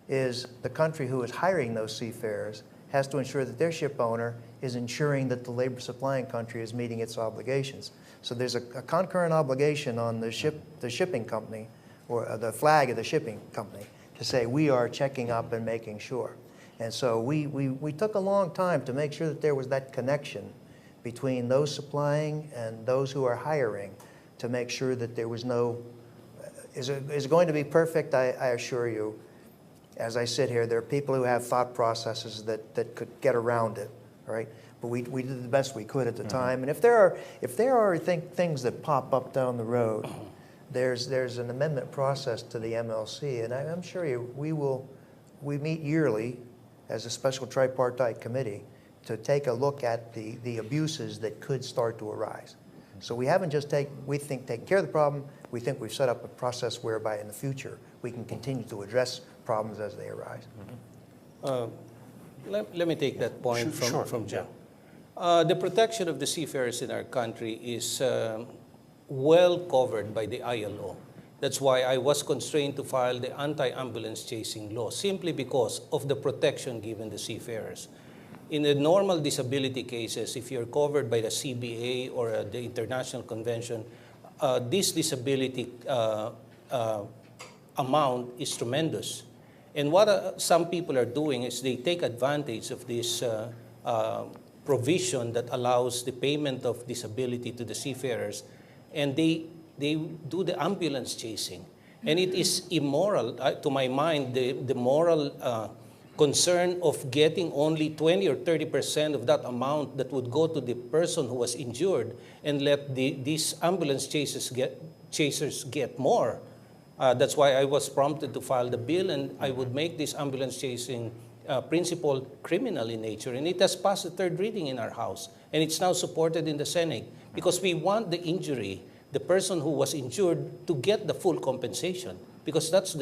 is the country who is hiring those seafarers has to ensure that their ship owner is ensuring that the labor supplying country is meeting its obligations. So there's a concurrent obligation on the shipping company, or the flag of the shipping company, to say we are checking up and making sure. And so we took a long time to make sure that there was that connection between those supplying and those who are hiring, to make sure that there was no, is it going to be perfect? I assure you, as I sit here, there are people who have thought processes that could get around it, right? But we did the best we could at the time. And if there are things that pop up down the road, there's an amendment process to the MLC, and I'm sure we meet yearly as a special tripartite committee to take a look at the abuses that could start to arise. So we haven't just taken care of the problem, we think we've set up a process whereby in the future we can continue to address problems as they arise. Let me take that point from Joe. The protection of the seafarers in our country is well covered by the ILO. That's why I was constrained to file the anti-ambulance chasing law, simply because of the protection given the seafarers. In the normal disability cases, if you're covered by the CBA or the International Convention, this disability amount is tremendous. And what some people are doing is they take advantage of this provision that allows the payment of disability to the seafarers, and they do the ambulance chasing. And it is immoral, to my mind, the moral concern of getting only 20 or 30% of that amount that would go to the person who was injured, and let these ambulance chasers get more. That's why I was prompted to file the bill, and I would make this ambulance chasing principle criminal in nature. And it has passed the third reading in our House, and it's now supported in the Senate, because we want the injury, the person who was injured, to get the full compensation, because that's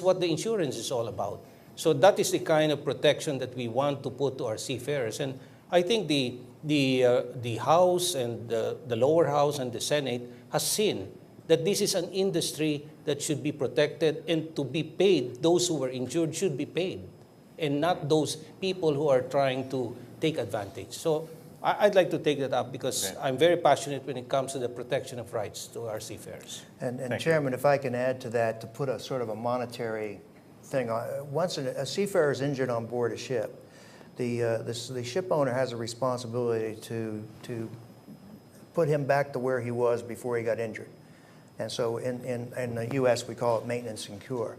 what the insurance is all about. So that is the kind of protection that we want to put to our seafarers. And I think the House and the lower house and the Senate has seen that this is an industry that should be protected, and to be paid, those who were injured should be paid, and not those people who are trying to take advantage. So I'd like to take that up, because I'm very passionate when it comes to the protection of rights to our seafarers. And Chairman, if I can add to that, to put a sort of a monetary thing on, once a seafarer is injured on board a ship, the ship owner has a responsibility to put him back to where he was before he got injured. And so in the U.S. we call it maintenance and cure.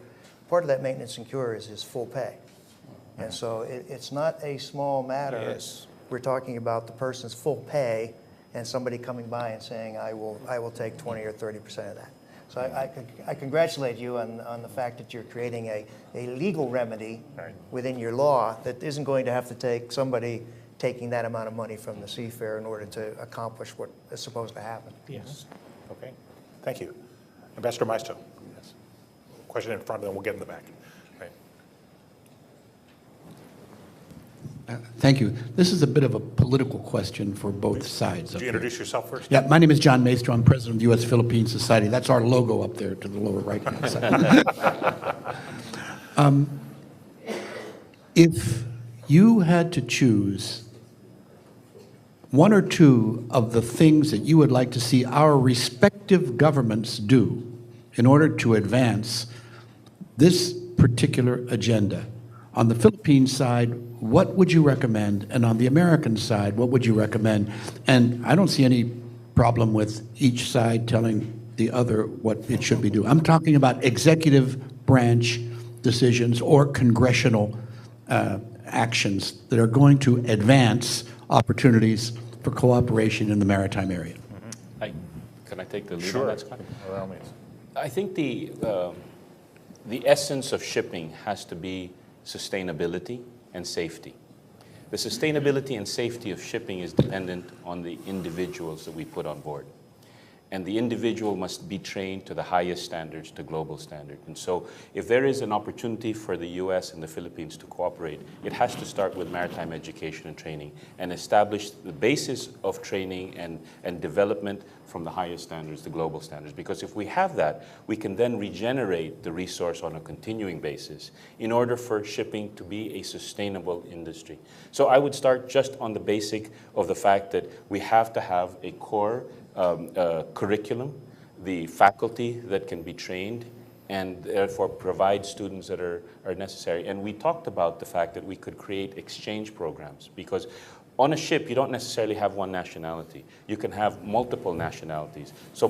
Part of that maintenance and cure is his full pay. And so it's not a small matter. Yes. We're talking about the person's full pay, and somebody coming by and saying, I will take 20 or 30% of that. So I congratulate you on the fact that you're creating a legal remedy within your law that isn't going to have to take somebody taking that amount of money from the seafarer in order to accomplish what is supposed to happen. Yes. Okay, thank you. Ambassador Maisto. Yes. Question in front, and then we'll get in the back. Right. Thank you. This is a bit of a political question for both sides. Would you introduce yourself first? Yeah, my name is John Maestro. I'm president of the U.S.-Philippine Society. That's our logo up there to the lower right-hand side. If you had to choose one or two of the things that you would like to see our respective governments do in order to advance this particular agenda, on the Philippine side, what would you recommend? And on the American side, what would you recommend? And I don't see any problem with each side telling the other what it should be doing. I'm talking about executive branch decisions or congressional actions that are going to advance opportunities for cooperation in the maritime area. Can I take the lead Sure. on that, Scott? By all means. I think the essence of shipping has to be sustainability and safety. The sustainability and safety of shipping is dependent on the individuals that we put on board. And the individual must be trained to the highest standards, to global standard. And so if there is an opportunity for the US and the Philippines to cooperate, it has to start with maritime education and training and establish the basis of training and development from the highest standards, the global standards. Because if we have that, we can then regenerate the resource on a continuing basis in order for shipping to be a sustainable industry. So I would start just on the basic of the fact that we have to have a core curriculum, the faculty that can be trained, and therefore provide students that are necessary. And we talked about the fact that we could create exchange programs, because on a ship, you don't necessarily have one nationality. You can have multiple nationalities. So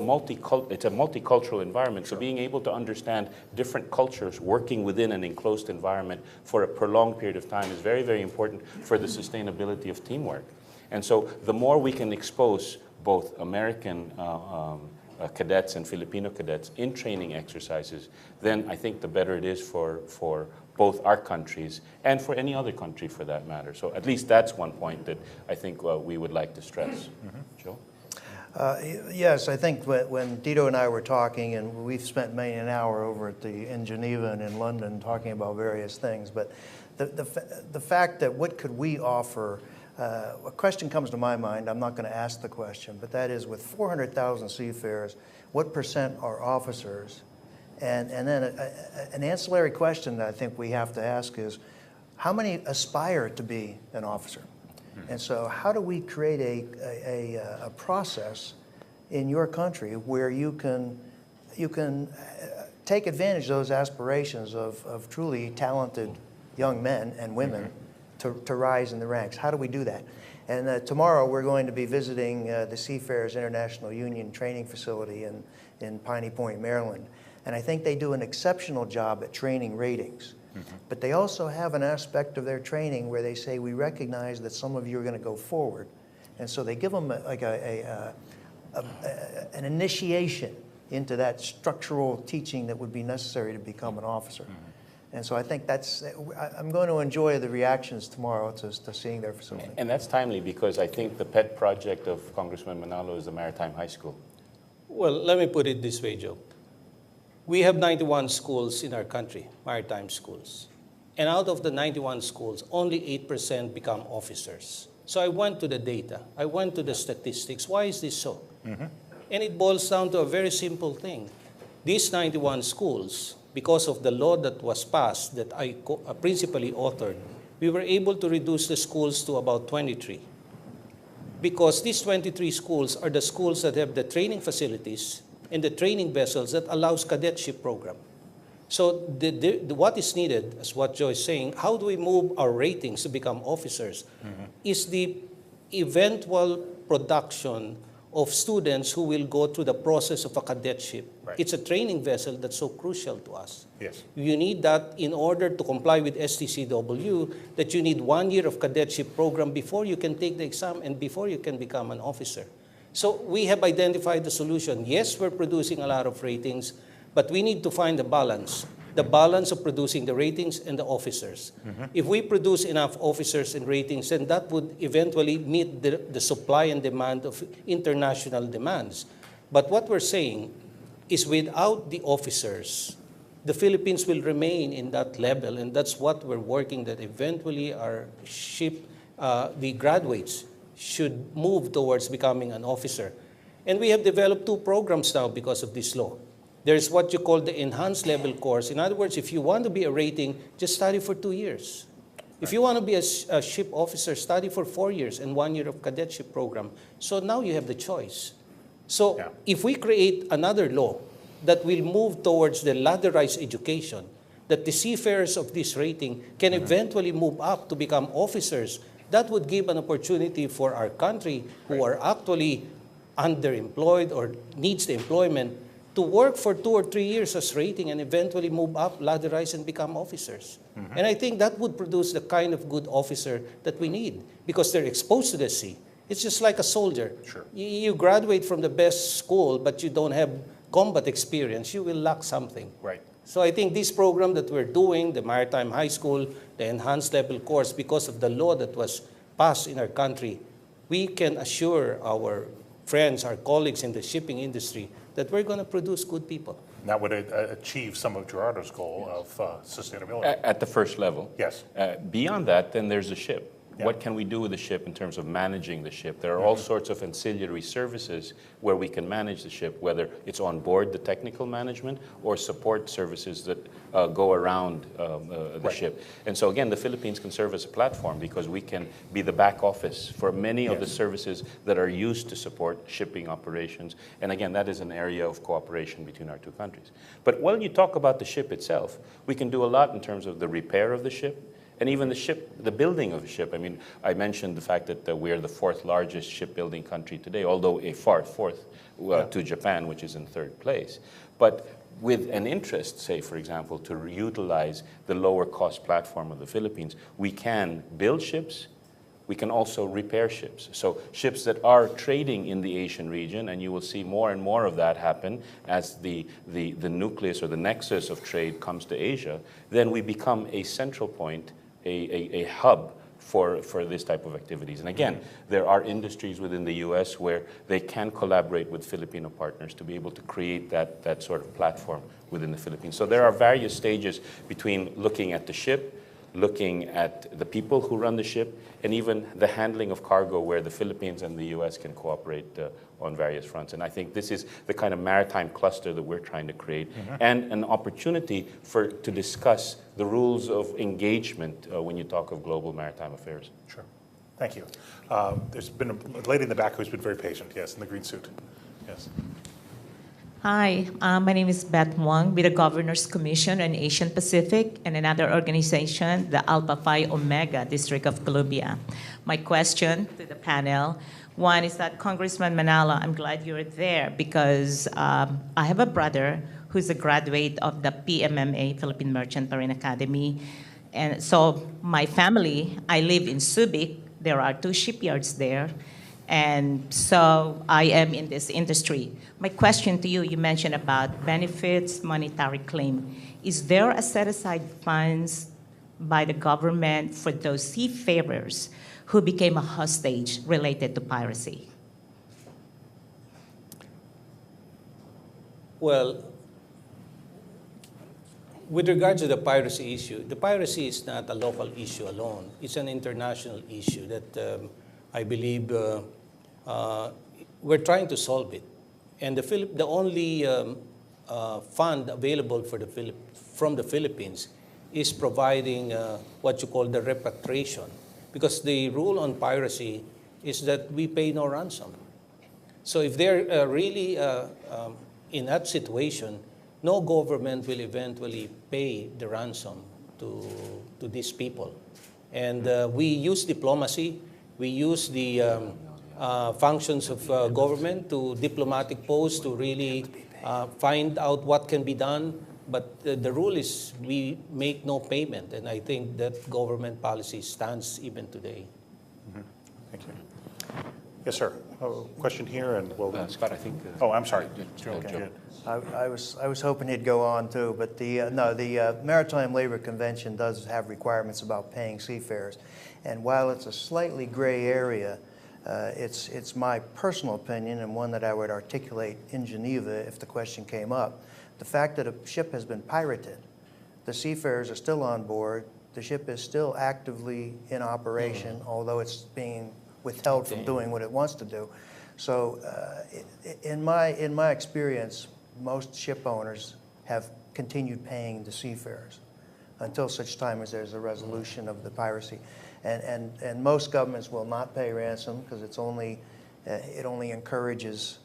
it's a multicultural environment. So being able to understand different cultures working within an enclosed environment for a prolonged period of time is very, very important for the sustainability of teamwork. And so the more we can expose both American cadets and Filipino cadets in training exercises, then I think the better it is for both our countries and for any other country for that matter. So at least that's one point that I think we would like to stress. Joe? Yes, I think when Tito and I were talking, and we've spent many an hour over in Geneva and in London talking about various things, but the fact that what could we offer, a question comes to my mind. I'm not going to ask the question, but that is, with 400,000 seafarers, what percent are officers? And then an ancillary question that I think we have to ask is, how many aspire to be an officer? And so how do we create a process in your country where you can take advantage of those aspirations of truly talented young men and women to rise in the ranks? How do we do that? And tomorrow we're going to be visiting the Seafarers International Union training facility in Piney Point, Maryland. And I think they do an exceptional job at training ratings. But they also have an aspect of their training where they say, we recognize that some of you are going to go forward. And so they give them an initiation into that structural teaching that would be necessary to become an officer. And so I think I'm going to enjoy the reactions tomorrow to seeing their facility. And that's timely, because I think the pet project of Congressman Manalo is the Maritime High School. Well, let me put it this way, Joe. We have 91 schools in our country, maritime schools. And out of the 91 schools, only 8% become officers. So I went to the data. I went to the statistics. Why is this so? And it boils down to a very simple thing. These 91 schools, because of the law that was passed that I principally authored, we were able to reduce the schools to about 23. Because these 23 schools are the schools that have the training facilities and the training vessels that allows cadetship program. So what is needed, as what Joe is saying, how do we move our ratings to become officers, is the eventual production of students who will go through the process of a cadetship. Right. It's a training vessel that's so crucial to us. Yes. You need that in order to comply with STCW, that you need 1 year of cadetship program before you can take the exam and before you can become an officer. So we have identified the solution. Yes, we're producing a lot of ratings, but we need to find the balance of producing the ratings and the officers. If we produce enough officers and ratings, then that would eventually meet the supply and demand of international demands. But what we're saying is, without the officers, the Philippines will remain in that level, and that's what we're working, that eventually our ship, the graduates, should move towards becoming an officer. And we have developed 2 programs now because of this law. There's what you call the enhanced level course. In other words, if you want to be a rating, just study for 2 years. If you want to be a ship officer, study for 4 years and 1 year of cadetship program. So now you have the choice. So if we create another law that will move towards the ladderized education, that the seafarers of this rating can eventually move up to become officers, that would give an opportunity for our country who are actually underemployed or needs the employment to work for 2 or 3 years as rating and eventually move up, ladderize, and become officers. And I think that would produce the kind of good officer that we need because they're exposed to the sea. It's just like a soldier. Sure. You graduate from the best school, but you don't have combat experience, you will lack something. Right. So I think this program that we're doing, the Maritime High School, the enhanced level course, because of the law that was passed in our country, we can assure our friends, our colleagues in the shipping industry that we're going to produce good people. And that would achieve some of Gerardo's goal of sustainability. At the first level. Yes. Beyond that, then there's the ship. Yeah. What can we do with the ship in terms of managing the ship? There are all sorts of ancillary services where we can manage the ship, whether it's on board, the technical management, or support services that go around the ship. And so again, the Philippines can serve as a platform because we can be the back office for many of the services that are used to support shipping operations. And again, that is an area of cooperation between our 2 countries. But while you talk about the ship itself, we can do a lot in terms of the repair of the ship, and even the ship, the building of a ship. I mean, I mentioned the fact that we're the 4th largest shipbuilding country today, although a far 4th to Japan, which is in 3rd place. But with an interest, say, for example, to utilize the lower cost platform of the Philippines, we can build ships, we can also repair ships. So ships that are trading in the Asian region, and you will see more and more of that happen as the nucleus or the nexus of trade comes to Asia, then we become a central point, a hub for this type of activities. And again, there are industries within the U.S. where they can collaborate with Filipino partners to be able to create that sort of platform within the Philippines. So there are various stages between looking at the ship, looking at the people who run the ship, and even the handling of cargo where the Philippines and the U.S. can cooperate on various fronts. And I think this is the kind of maritime cluster that we're trying to create, and an opportunity to discuss the rules of engagement when you talk of global maritime affairs. Sure. Thank you. There's been a lady in the back who's been very patient, yes, in the green suit. Yes. Hi, my name is Beth Wong with the Governor's Commission on Asian Pacific and another organization, the Alpha Phi Omega District of Columbia. My question to the panel, one is that Congressman Manalo, I'm glad you're there because I have a brother who's a graduate of the PMMA, Philippine Merchant Marine Academy. And so my family, I live in Subic. There are 2 shipyards there. And so I am in this industry. My question to you, you mentioned about benefits, monetary claim. Is there a set-aside funds by the government for those seafarers who became a hostage related to piracy? Well, with regard to the piracy issue, the piracy is not a local issue alone. It's an international issue that I believe we're trying to solve it. And the only fund available from the Philippines is providing what you call the repatriation. Because the rule on piracy is that we pay no ransom. So if they're really in that situation, no government will eventually pay the ransom to these people. And we use diplomacy, we use the functions of government to diplomatic posts to really find out what can be done. But the rule is we make no payment, and I think that government policy stands even today. Thank you. Yes, sir. Question here, and we'll. Scott, I think. Oh, I'm sorry. Joe. I was hoping he'd go on too, but the Maritime Labor Convention does have requirements about paying seafarers, and while it's a slightly gray area, it's my personal opinion and one that I would articulate in Geneva if the question came up, The fact that a ship has been pirated, the seafarers are still on board, the ship is still actively in operation, although it's being withheld from doing what it wants to do. So in my experience, most ship owners have continued paying the seafarers until such time as there's a resolution of the piracy. And most governments will not pay ransom because it only encourages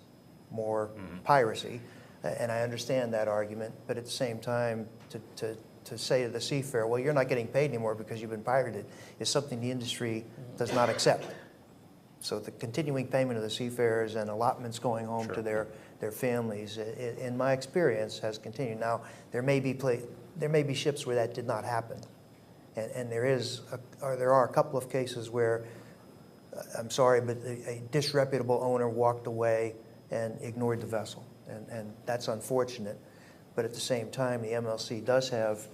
more piracy. And I understand that argument, but at the same time, to say to the seafarer, well, you're not getting paid anymore because you've been pirated, is something the industry does not accept. So the continuing payment of the seafarers and allotments going home to their families, in my experience, has continued. Now, there may be ships where that did not happen. And there are a couple of cases where, I'm sorry, but a disreputable owner walked away and ignored the vessel. And that's unfortunate. But at the same time, the MLC does have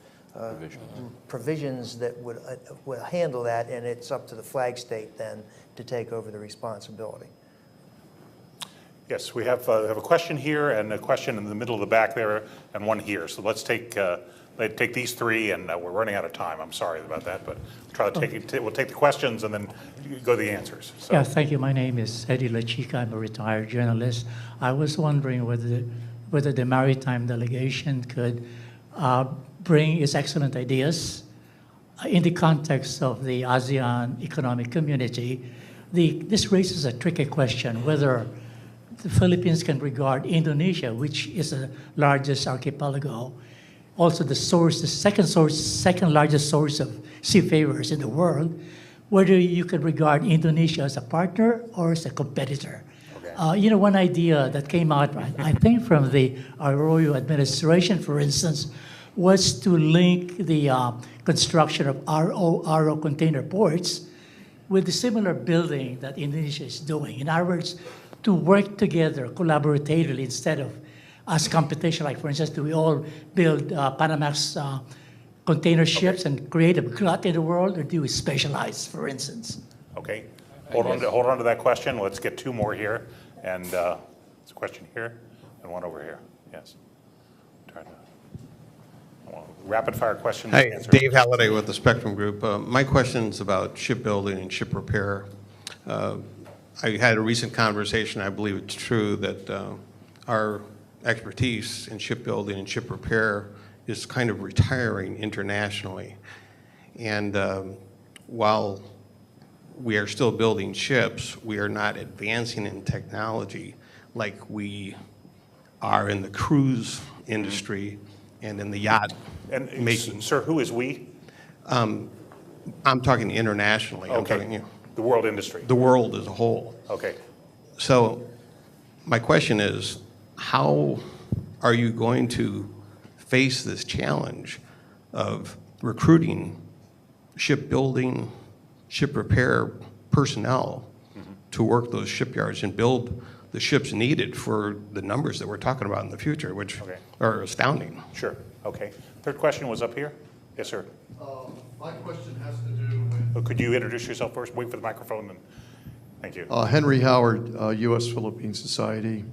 provisions that would handle that, and it's up to the flag state then to take over the responsibility. Yes, we have a question here and a question in the middle of the back there and one here. So let's take these three, and we're running out of time. I'm sorry about that, but we'll try to we'll take the questions and then go to the answers. So. Yeah, thank you. My name is Eddie Lachica. I'm a retired journalist. I was wondering whether the maritime delegation could bring its excellent ideas in the context of the ASEAN Economic Community. This raises a tricky question, whether the Philippines can regard Indonesia, which is the largest archipelago, also the second largest source of seafarers in the world, whether you could regard Indonesia as a partner or as a competitor. Okay. One idea that came out, I think, from the Arroyo administration, for instance, was to link the construction of RO container ports with the similar building that Indonesia is doing. In other words, to work together collaboratively instead of as competition. Like, for instance, do we all build Panamax container ships and create a glut in the world, or do we specialize, for instance? Okay. Hold on to that question. Let's get two more here. And there's a question here and one over here. Yes. Rapid fire questions. Hi, Dave Halliday with the Spectrum Group. My question's about shipbuilding and ship repair. I had a recent conversation. I believe it's true that our expertise in shipbuilding and ship repair is kind of retiring internationally. And while we are still building ships, we are not advancing in technology like we are in the cruise industry and in the yacht making. Sir, who is we? I'm talking internationally. Okay. I'm talking, the world industry. the world as a whole. Okay. So my question is, how are you going to face this challenge of recruiting shipbuilding, ship repair personnel to work those shipyards and build the ships needed for the numbers that we're talking about in the future, which are astounding? Sure. Okay. Third question was up here. Yes, sir. My question has to do with... Could you introduce yourself first? Wait for the microphone. Thank you. Henry Howard, U.S. Philippine Society.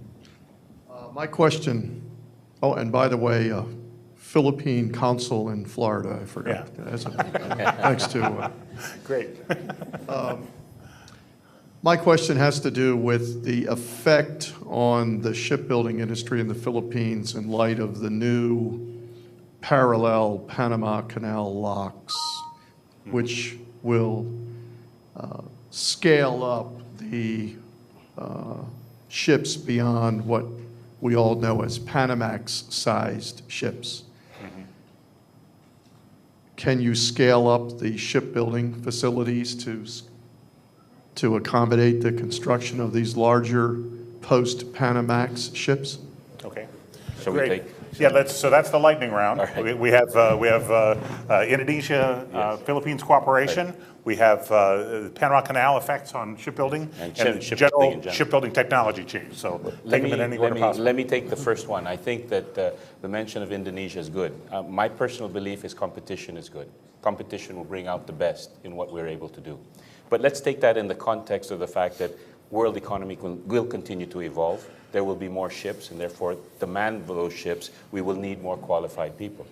My question, oh, and by the way, Philippine consul in Florida, I forgot. Yeah. Thanks to... Great. My question has to do with the effect on the shipbuilding industry in the Philippines in light of the new parallel Panama Canal locks, which will scale up the ships beyond what we all know as Panamax-sized ships. Can you scale up the shipbuilding facilities to accommodate the construction of these larger post-Panamax ships? Okay. Shall Great. we take? Yeah, so that's the lightning round. Right. We have Indonesia, Yes. Philippines cooperation. Right. We have Panama Canal effects on shipbuilding and general shipbuilding technology change. So take them in any order possible. Let me take the first one. I think that the mention of Indonesia is good. My personal belief is competition is good. Competition will bring out the best in what we're able to do. But let's take that in the context of the fact that world economy will continue to evolve. There will be more ships, and therefore demand for those ships, we will need more qualified people.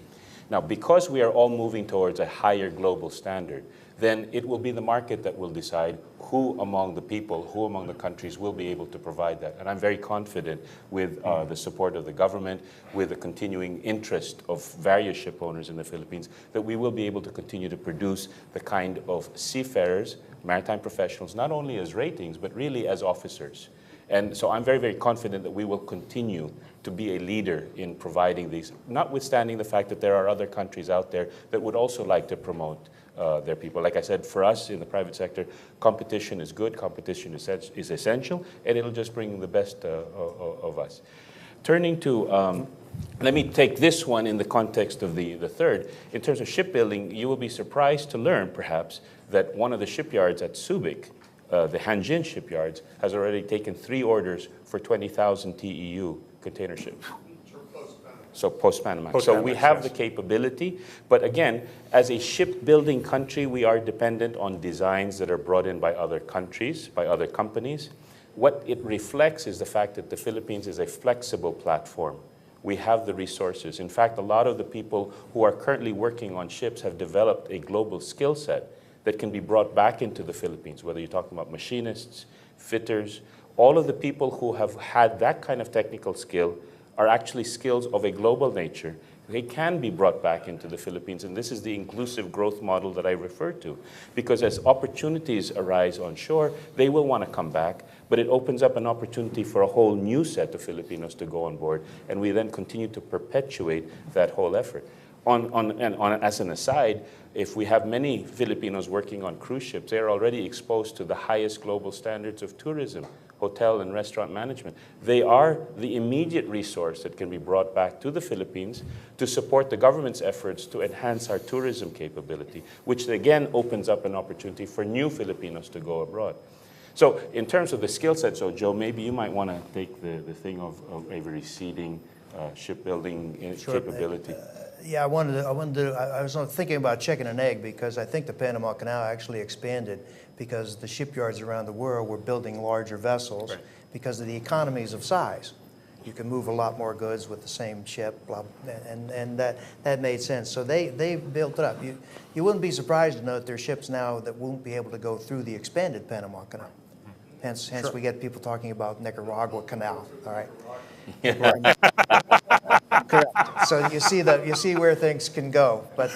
Now, because we are all moving towards a higher global standard, then it will be the market that will decide who among the people, who among the countries will be able to provide that. And I'm very confident with the support of the government, with the continuing interest of various ship owners in the Philippines, that we will be able to continue to produce the kind of seafarers, maritime professionals, not only as ratings, but really as officers. And so I'm very, very confident that we will continue to be a leader in providing these, notwithstanding the fact that there are other countries out there that would also like to promote their people. Like I said, for us in the private sector, competition is good, competition is essential, and it'll just bring the best of us. Turning to, let me take this one in the context of the third. In terms of shipbuilding, you will be surprised to learn, perhaps, that one of the shipyards at Subic, the Hanjin shipyards, has already taken 3 orders for 20,000 TEU container ships. So post-Panama. So we have the capability, but again, as a shipbuilding country, we are dependent on designs that are brought in by other countries, by other companies. What it reflects is the fact that the Philippines is a flexible platform. We have the resources. In fact, a lot of the people who are currently working on ships have developed a global skill set that can be brought back into the Philippines, whether you're talking about machinists, fitters, all of the people who have had that kind of technical skill are actually skills of a global nature. They can be brought back into the Philippines, and this is the inclusive growth model that I refer to. Because as opportunities arise on shore, they will want to come back, but it opens up an opportunity for a whole new set of Filipinos to go on board, and we then continue to perpetuate that whole effort. As an aside, if we have many Filipinos working on cruise ships, they are already exposed to the highest global standards of tourism, hotel and restaurant management. They are the immediate resource that can be brought back to the Philippines to support the government's efforts to enhance our tourism capability, which again opens up an opportunity for new Filipinos to go abroad. So in terms of the skill set, so Joe, maybe you might want to take the thing of a receding shipbuilding capability. Yeah, I was thinking about chicken and egg, because I think the Panama Canal actually expanded because the shipyards around the world were building larger vessels because of the economies of size. You can move a lot more goods with the same ship, and that made sense. So they built it up. You wouldn't be surprised to note there are ships now that won't be able to go through the expanded Panama Canal. Hence we get people talking about Nicaragua Canal, all right? Correct. So you see where things can go, but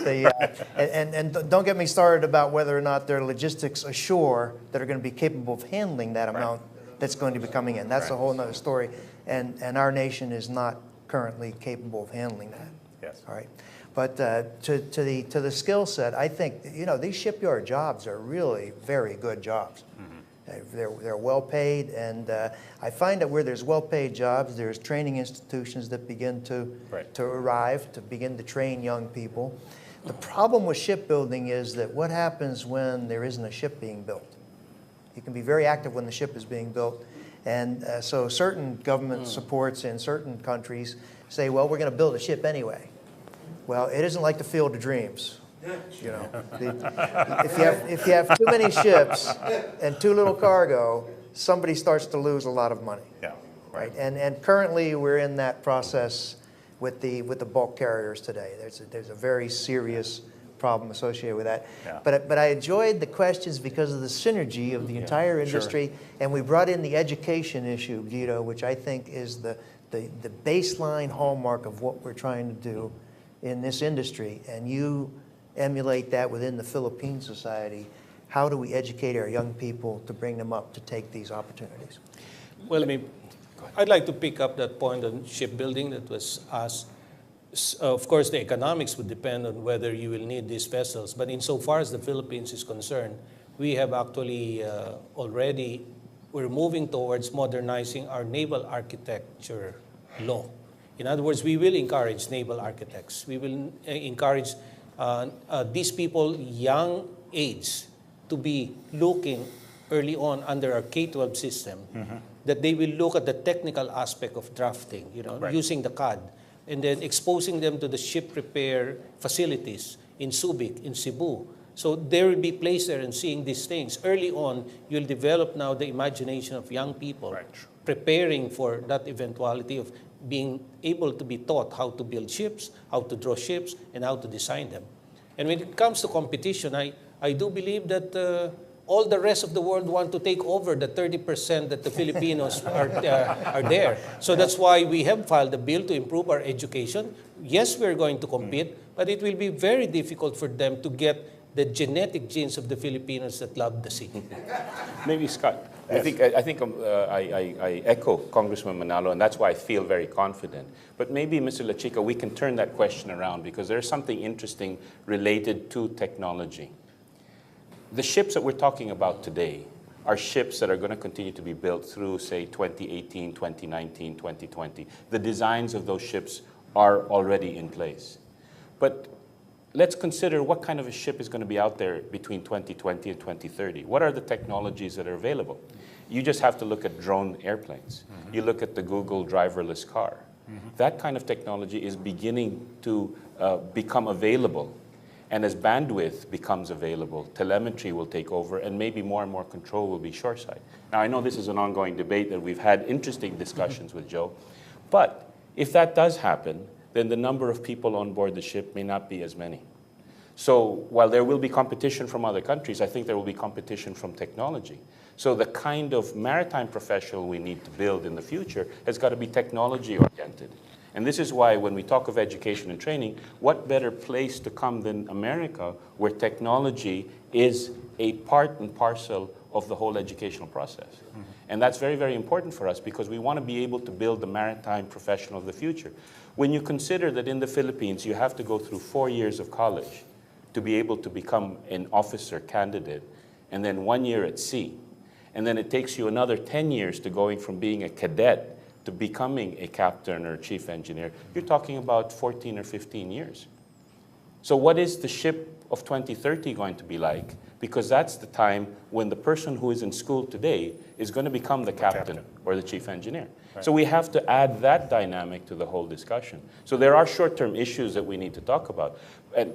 and don't get me started about whether or not there are logistics ashore that are going to be capable of handling that amount that's going to be coming in. That's a whole other story, and our nation is not currently capable of handling that. Yes. All right. But to the skill set, I think these shipyard jobs are really very good jobs. They're well paid, and I find that where there's well-paid jobs, there's training institutions that begin to arrive, to begin to train young people. The problem with shipbuilding is that what happens when there isn't a ship being built? You can be very active when the ship is being built, and so certain government supports in certain countries say, well, we're going to build a ship anyway. Well, it isn't like the Field of Dreams. If you have too many ships and too little cargo, somebody starts to lose a lot of money. Yeah. Right. And currently we're in that process with the bulk carriers today. There's a very serious problem associated with that. Yeah. But I enjoyed the questions because of the synergy of the entire industry, and we brought in the education issue, Guido, which I think is the baseline hallmark of what we're trying to do in this industry, and you emulate that within the Philippine society. How do we educate our young people to bring them up to take these opportunities? Well, I'd like to pick up that point on shipbuilding that was asked. Of course, the economics would depend on whether you will need these vessels, but insofar as the Philippines is concerned, we have actually we're moving towards modernizing our naval architecture law. In other words, we will encourage naval architects. We will encourage these people, young age, to be looking early on under our K-12 system, that they will look at the technical aspect of drafting, using the CAD, and then exposing them to the ship repair facilities in Subic, in Cebu, So they will be placed there and seeing these things. Early on, you'll develop now the imagination of young people preparing for that eventuality of being able to be taught how to build ships, how to draw ships, and how to design them. And when it comes to competition, I do believe that all the rest of the world want to take over the 30% that the Filipinos are there. So that's why we have filed a bill to improve our education. Yes, we're going to compete, but it will be very difficult for them to get the genetic genes of the Filipinos that love the sea. Maybe Scott. Yes. I echo Congressman Manalo, and that's why I feel very confident. But maybe, Mr. Lachica, we can turn that question around because there's something interesting related to technology. The ships that we're talking about today are ships that are going to continue to be built through, say, 2018, 2019, 2020. The designs of those ships are already in place. But let's consider what kind of a ship is going to be out there between 2020 and 2030. What are the technologies that are available? You just have to look at drone airplanes. Mm-hmm. You look at the Google driverless car. Mm-hmm. That kind of technology is beginning to become available. And as bandwidth becomes available, telemetry will take over, and maybe more and more control will be shoreside. Now, I know this is an ongoing debate that we've had interesting discussions with Joe, but if that does happen, then the number of people on board the ship may not be as many. So while there will be competition from other countries, I think there will be competition from technology. So the kind of maritime professional we need to build in the future has got to be technology-oriented. And this is why when we talk of education and training, what better place to come than America, where technology is a part and parcel of the whole educational process. Mm-hmm. And that's very, very important for us because we want to be able to build the maritime professional of the future. When you consider that in the Philippines, you have to go through 4 years of college to be able to become an officer candidate, and then 1 year at sea, and then it takes you another 10 years to going from being a cadet to becoming a captain or a chief engineer, you're talking about 14 or 15 years. So what is the ship of 2030 going to be like? Because that's the time when the person who is in school today is going to become the captain or the chief engineer. Right. So we have to add that dynamic to the whole discussion. So there are short-term issues that we need to talk about,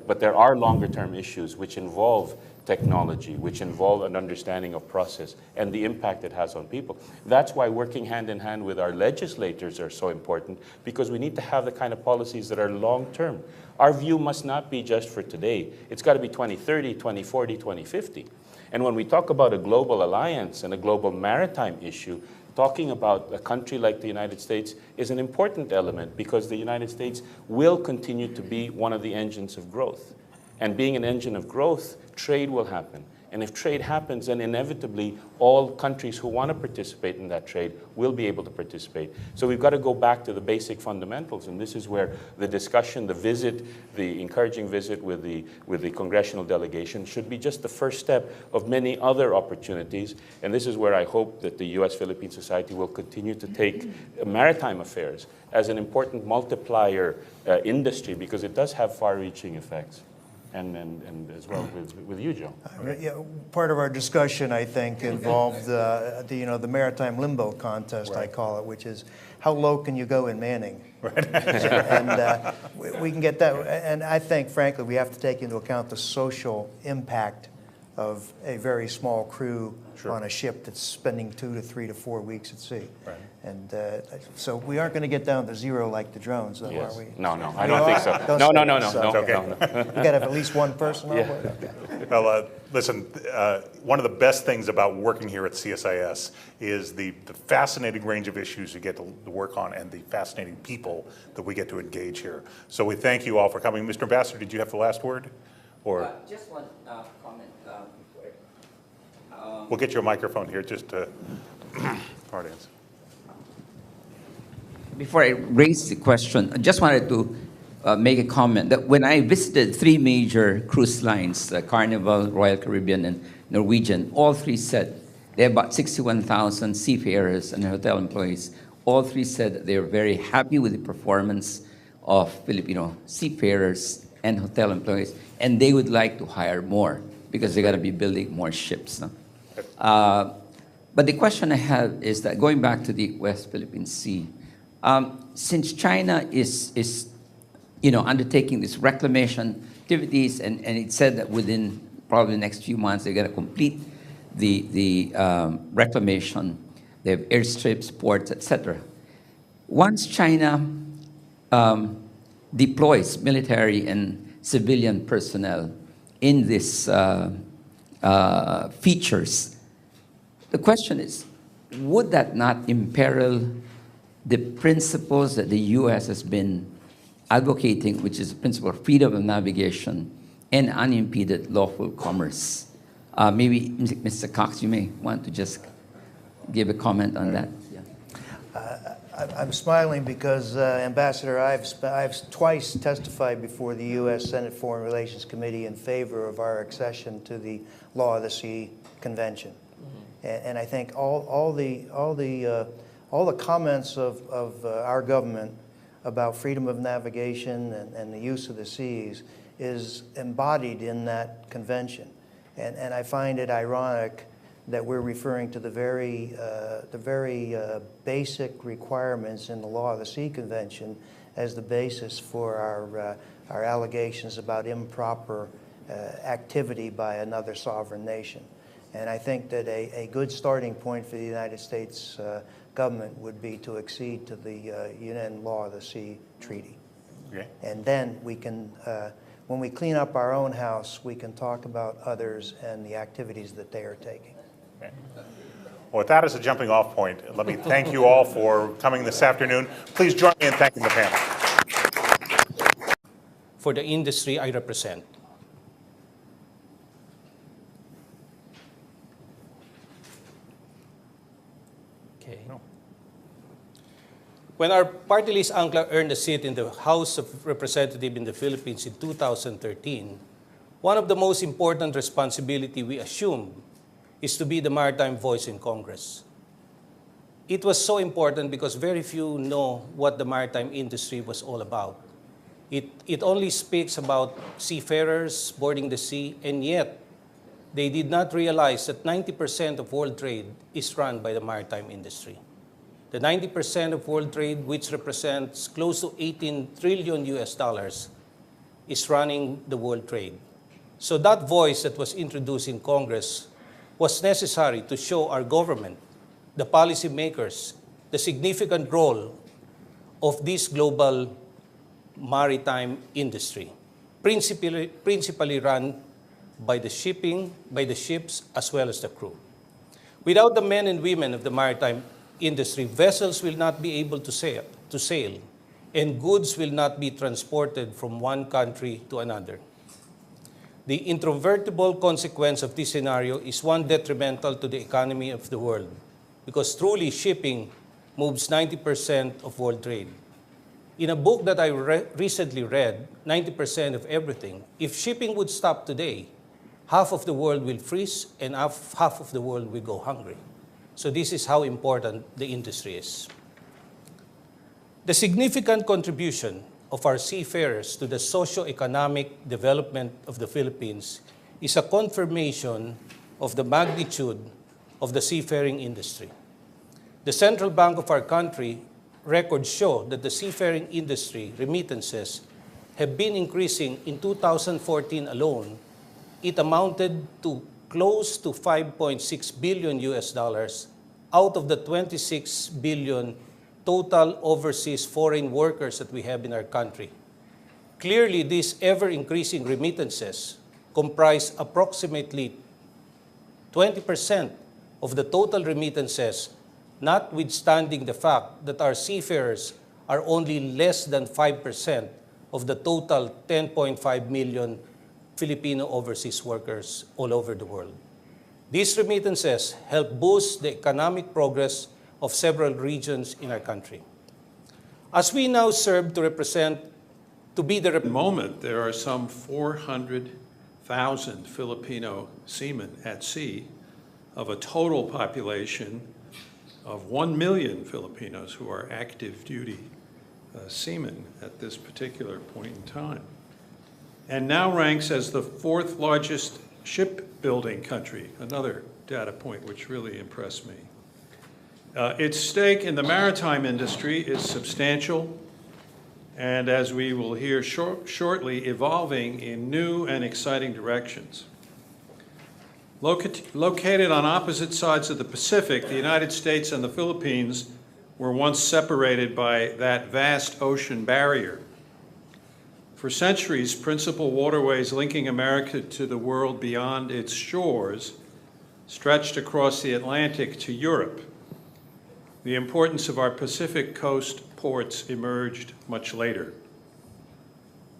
but there are longer-term issues which involve technology, which involve an understanding of process and the impact it has on people. That's why working hand in hand with our legislators are so important, because we need to have the kind of policies that are long-term. Our view must not be just for today. It's got to be 2030, 2040, 2050. And when we talk about a global alliance and a global maritime issue, talking about a country like the United States is an important element, because the United States will continue to be one of the engines of growth. And being an engine of growth, trade will happen. And if trade happens, then inevitably all countries who want to participate in that trade will be able to participate. So we've got to go back to the basic fundamentals, and this is where the discussion, the visit, the encouraging visit with the congressional delegation should be just the first step of many other opportunities. And this is where I hope that the U.S.-Philippine Society will continue to take maritime affairs as an important multiplier industry, because it does have far-reaching effects. And as well with you, Joe. Yeah, part of our discussion, I think, involved the maritime limbo contest, right. I call it, which is how low can you go in manning? Right. And we can get that. And I think, frankly, we have to take into account the social impact of a very small crew on a ship that's spending 2 to 3 to 4 weeks at sea. Right. And so we aren't going to get down to zero like the drones, though, are we? No, I don't think so. No. You got to have at least one person on board? Okay. Well, listen, one of the best things about working here at CSIS is the fascinating range of issues you get to work on and the fascinating people that we get to engage here. So we thank you all for coming. Mr. Ambassador, did you have the last word? Or just one comment. We'll get you a microphone here just to audience. Before I raise the question, I just wanted to make a comment that when I visited 3 major cruise lines, Carnival, Royal Caribbean, and Norwegian, all 3 said they have about 61,000 seafarers and hotel employees. All 3 said that they were very happy with the performance of Filipino seafarers and hotel employees, and they would like to hire more because they're going to be building more ships. No? But the question I have is that going back to the West Philippine Sea, since China is undertaking these reclamation activities, and it said that within probably the next few months, they're going to complete the reclamation. They have airstrips, ports, etc. Once China deploys military and civilian personnel in these features, the question is, would that not imperil the principles that the U.S. has been advocating, which is the principle of freedom of navigation and unimpeded lawful commerce? Maybe, Mr. Cox, you may want to just give a comment on that. I'm smiling because, Ambassador, I've twice testified before the U.S. Senate Foreign Relations Committee in favor of our accession to the Law of the Sea Convention. And I think all the comments of our government about freedom of navigation and the use of the seas is embodied in that convention. And I find it ironic that we're referring to the very basic requirements in the Law of the Sea Convention as the basis for our allegations about improper activity by another sovereign nation. And I think that a good starting point for the United States government would be to accede to the UN Law of the Sea Treaty. Okay. And then we can, when we clean up our own house, we can talk about others and the activities that they are taking. Okay. Well, with that as a jumping off point, let me thank you all for coming this afternoon. Please join me in thanking the panel. For the industry I represent, okay. When our party list UNCLA earned a seat in the House of Representatives in the Philippines in 2013, one of the most important responsibilities we assumed is to be the maritime voice in Congress. It was so important because very few know what the maritime industry was all about. It only speaks about seafarers boarding the sea, and yet they did not realize that 90% of world trade is run by the maritime industry. The 90% of world trade, which represents close to 18 trillion US dollars, is running the world trade. So that voice that was introduced in Congress was necessary to show our government, the policymakers, the significant role of this global maritime industry, principally run by the ships as well as the crew. Without the men and women of the maritime industry, vessels will not be able to sail, and goods will not be transported from one country to another. The incontrovertible consequence of this scenario is one detrimental to the economy of the world, because truly shipping moves 90% of world trade. In a book that I recently read, 90% of everything, if shipping would stop today, half of the world will freeze and half of the world will go hungry. So this is how important the industry is. The significant contribution of our seafarers to the socio-economic development of the Philippines is a confirmation of the magnitude of the seafaring industry. The central bank of our country records show that the seafaring industry remittances have been increasing. In 2014 alone, it amounted to close to 5.6 billion US dollars out of the 26 billion total overseas foreign workers that we have in our country. Clearly, these ever-increasing remittances comprise approximately 20% of the total remittances, notwithstanding the fact that our seafarers are only less than 5% of the total 10.5 million Filipino overseas workers all over the world. These remittances help boost the economic progress of several regions in our country. As we now serve to represent, to be the moment, there are some 400,000 Filipino seamen at sea of a total population of 1 million Filipinos who are active duty seamen at this particular point in time, and now ranks as the 4th largest shipbuilding country, another data point which really impressed me. Its stake in the maritime industry is substantial, and as we will hear shortly, evolving in new and exciting directions. Located on opposite sides of the Pacific, the United States and the Philippines were once separated by that vast ocean barrier. For centuries, principal waterways linking America to the world beyond its shores stretched across the Atlantic to Europe. The importance of our Pacific coast ports emerged much later.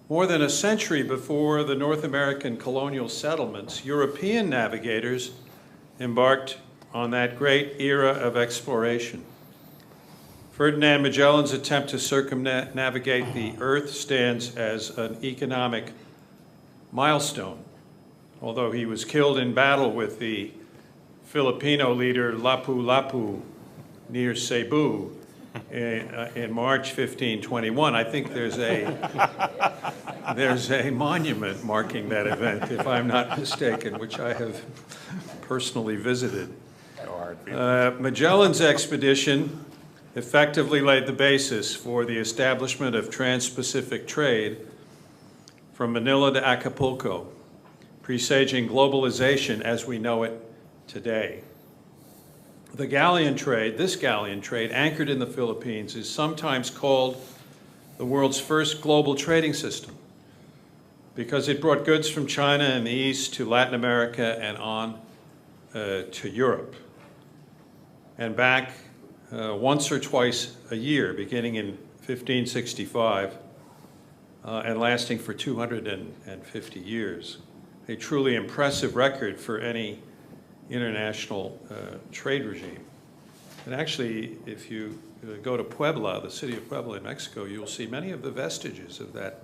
More than a century before the North American colonial settlements, European navigators embarked on that great era of exploration. Ferdinand Magellan's attempt to circumnavigate the Earth stands as an economic milestone, although he was killed in battle with the Filipino leader Lapu-Lapu near Cebu in March 1521. I think there's a monument marking that event, if I'm not mistaken, which I have personally visited. Magellan's expedition effectively laid the basis for the establishment of trans-Pacific trade from Manila to Acapulco, presaging globalization as we know it today. The galleon trade, this galleon trade, anchored in the Philippines, is sometimes called the world's first global trading system because it brought goods from China and the East to Latin America and on to Europe and back once or twice a year, beginning in 1565 and lasting for 250 years. A truly impressive record for any international trade regime. And actually, if you go to Puebla, the city of Puebla in Mexico, you'll see many of the vestiges of that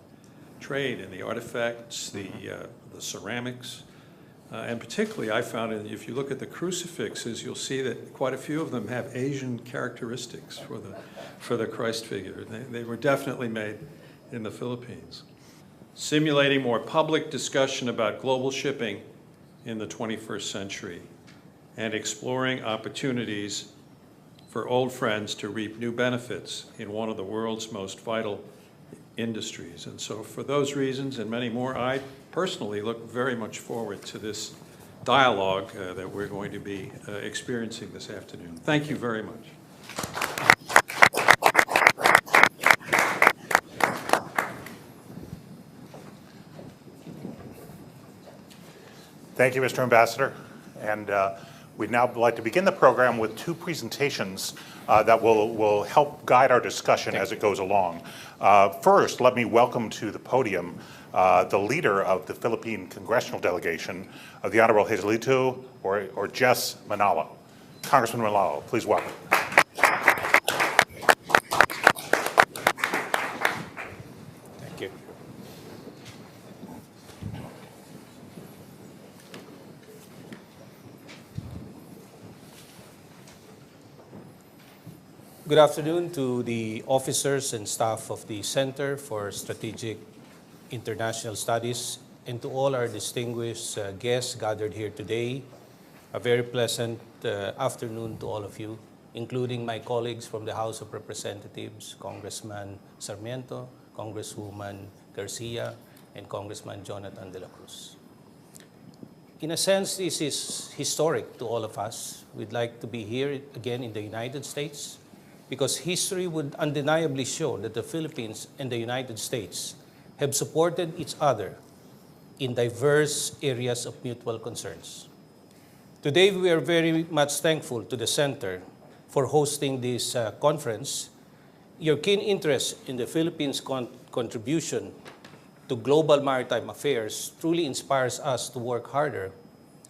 trade in the artifacts, the ceramics, and particularly I found if you look at the crucifixes, you'll see that quite a few of them have Asian characteristics for the Christ figure. They were definitely made in the Philippines. Simulating more public discussion about global shipping in the 21st century and exploring opportunities for old friends to reap new benefits in one of the world's most vital industries. And so for those reasons and many more, I personally look very much forward to this dialogue that we're going to be experiencing this afternoon. Thank you very much. Thank you, Mr. Ambassador. And we'd now like to begin the program with two presentations that will help guide our discussion as it goes along. First, let me welcome to the podium the leader of the Philippine Congressional Delegation, the Honorable Joselito or Jess Manalo. Congressman Manalo, please welcome. Thank you. Good afternoon to the officers and staff of the Center for Strategic International Studies and to all our distinguished guests gathered here today. A very pleasant afternoon to all of you, including my colleagues from the House of Representatives, Congressman Sarmiento, Congresswoman Garcia, and Congressman Jonathan de la Cruz. In a sense, this is historic to all of us. We'd like to be here again in the United States because history would undeniably show that the Philippines and the United States have supported each other in diverse areas of mutual concerns. Today, we are very much thankful to the Center for hosting this conference. Your keen interest in the Philippines' contribution to global maritime affairs truly inspires us to work harder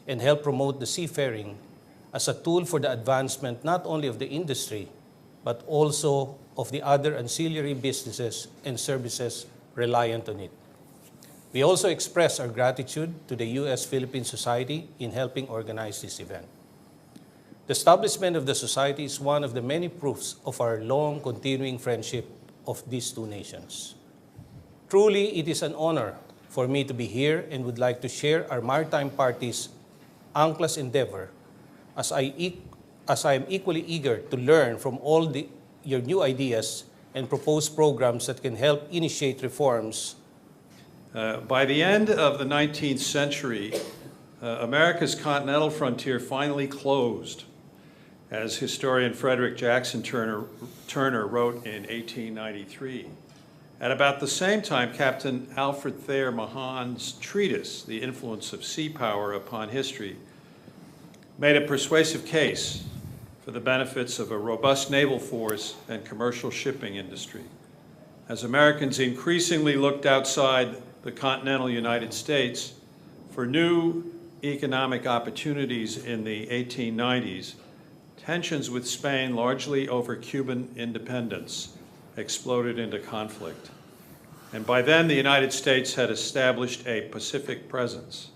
and help promote the seafaring as a tool for the advancement not only of the industry, but also of the other ancillary businesses and services reliant on it. We also express our gratitude to the U.S.-Philippine Society in helping organize this event. The establishment of the Society is one of the many proofs of our long continuing friendship of these two nations. Truly, it is an honor for me to be here and would like to share our maritime party's unctuous endeavor as I am equally eager to learn from all your new ideas and propose programs that can help initiate reforms. By the end of the 19th century, America's continental frontier finally closed, as historian Frederick Jackson Turner wrote in 1893. At about the same time, Captain Alfred Thayer Mahan's treatise, The Influence of Sea Power Upon History, made a persuasive case for the benefits of a robust naval force and commercial shipping industry. As Americans increasingly looked outside the continental United States for new economic opportunities in the 1890s, tensions with Spain, largely over Cuban independence, exploded into conflict. And by then, the United States had established a Pacific presence.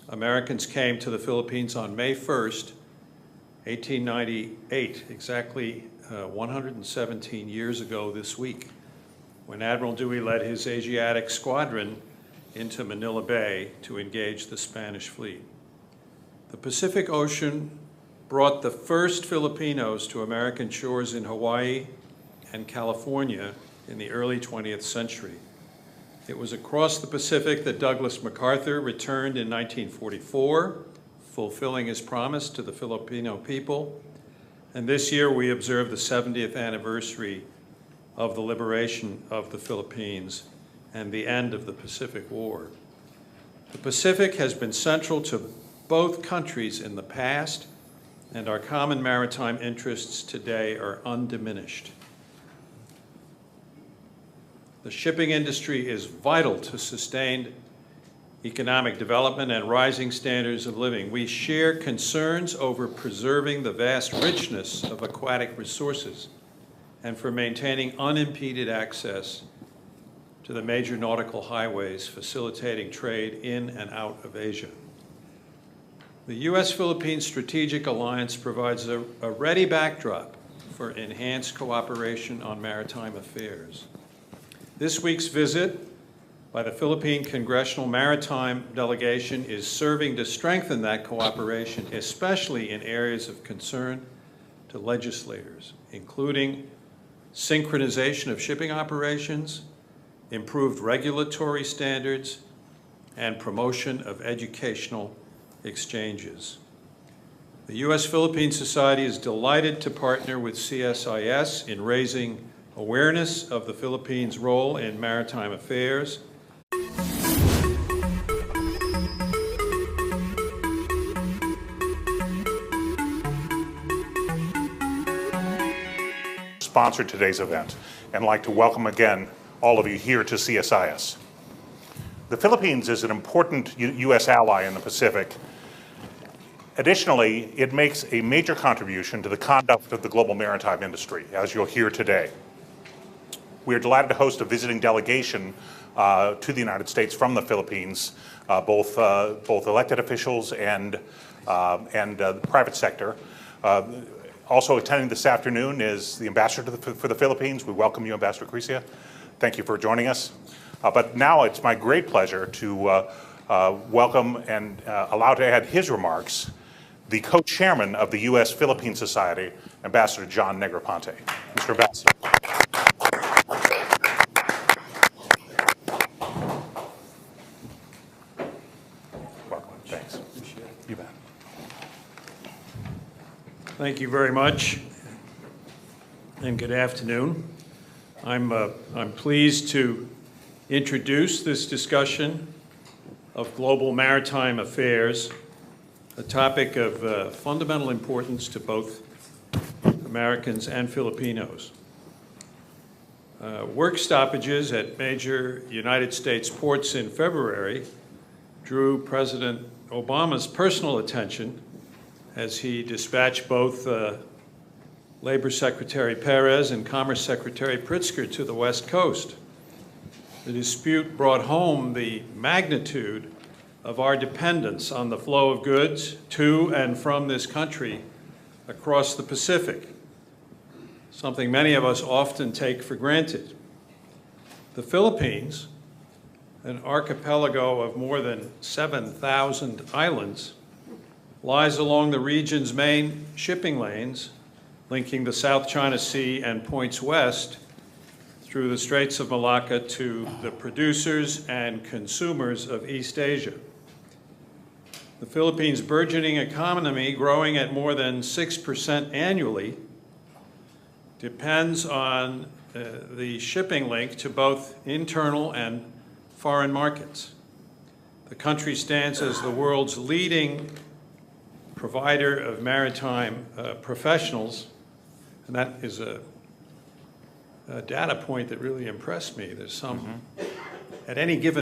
Americans came to the Philippines on May 1st, 1898, exactly 117 years ago this week, when Admiral Dewey led his Asiatic squadron into Manila Bay to engage the Spanish fleet. The Pacific Ocean brought the first Filipinos to American shores in Hawaii and California in the early 20th century. It was across the Pacific that Douglas MacArthur returned in 1944, fulfilling his promise to the Filipino people. And this year we observe the 70th anniversary of the liberation of the Philippines and the end of the Pacific War. The Pacific has been central to both countries in the past, and our common maritime interests today are undiminished. The shipping industry is vital to sustained economic development and rising standards of living. We share concerns over preserving the vast richness of aquatic resources and for maintaining unimpeded access to the major nautical highways facilitating trade in and out of Asia. The U.S.-Philippines Strategic Alliance provides a ready backdrop for enhanced cooperation on maritime affairs. This week's visit by the Philippine Congressional Maritime Delegation is serving to strengthen that cooperation, especially in areas of concern to legislators, including synchronization of shipping operations, improved regulatory standards, and promotion of educational exchanges. The U.S.-Philippine Society is delighted to partner with CSIS in raising awareness of the Philippines' role in maritime affairs. Sponsored today's event, and I'd like to welcome again all of you here to CSIS. The Philippines is an important U.S. ally in the Pacific. Additionally, it makes a major contribution to the conduct of the global maritime industry, as you'll hear today. We are delighted to host a visiting delegation to the United States from the Philippines, both elected officials and the private sector. Also attending this afternoon is the ambassador for the Philippines. We welcome you, Ambassador Crisia. Thank you for joining us. But now it's my great pleasure to welcome and allow to add his remarks the co-chairman of the U.S.-Philippine Society, Ambassador John Negroponte. Mr. Ambassador. Welcome. Thanks. You bet. Thank you very much, and good afternoon. I'm pleased to introduce this discussion of global maritime affairs, a topic of fundamental importance to both Americans and Filipinos. Work stoppages at major United States ports in February drew President Obama's personal attention as he dispatched both Labor Secretary Perez and Commerce Secretary Pritzker to the West Coast. The dispute brought home the magnitude of our dependence on the flow of goods to and from this country across the Pacific, something many of us often take for granted. The Philippines, an archipelago of more than 7,000 islands, lies along the region's main shipping lanes, linking the South China Sea and points west through the Straits of Malacca to the producers and consumers of East Asia. The Philippines' burgeoning economy, growing at more than 6% annually, depends on the shipping link to both internal and foreign markets. The country stands as the world's leading provider of maritime professionals, and that is a data point that really impressed me. There's some, at any given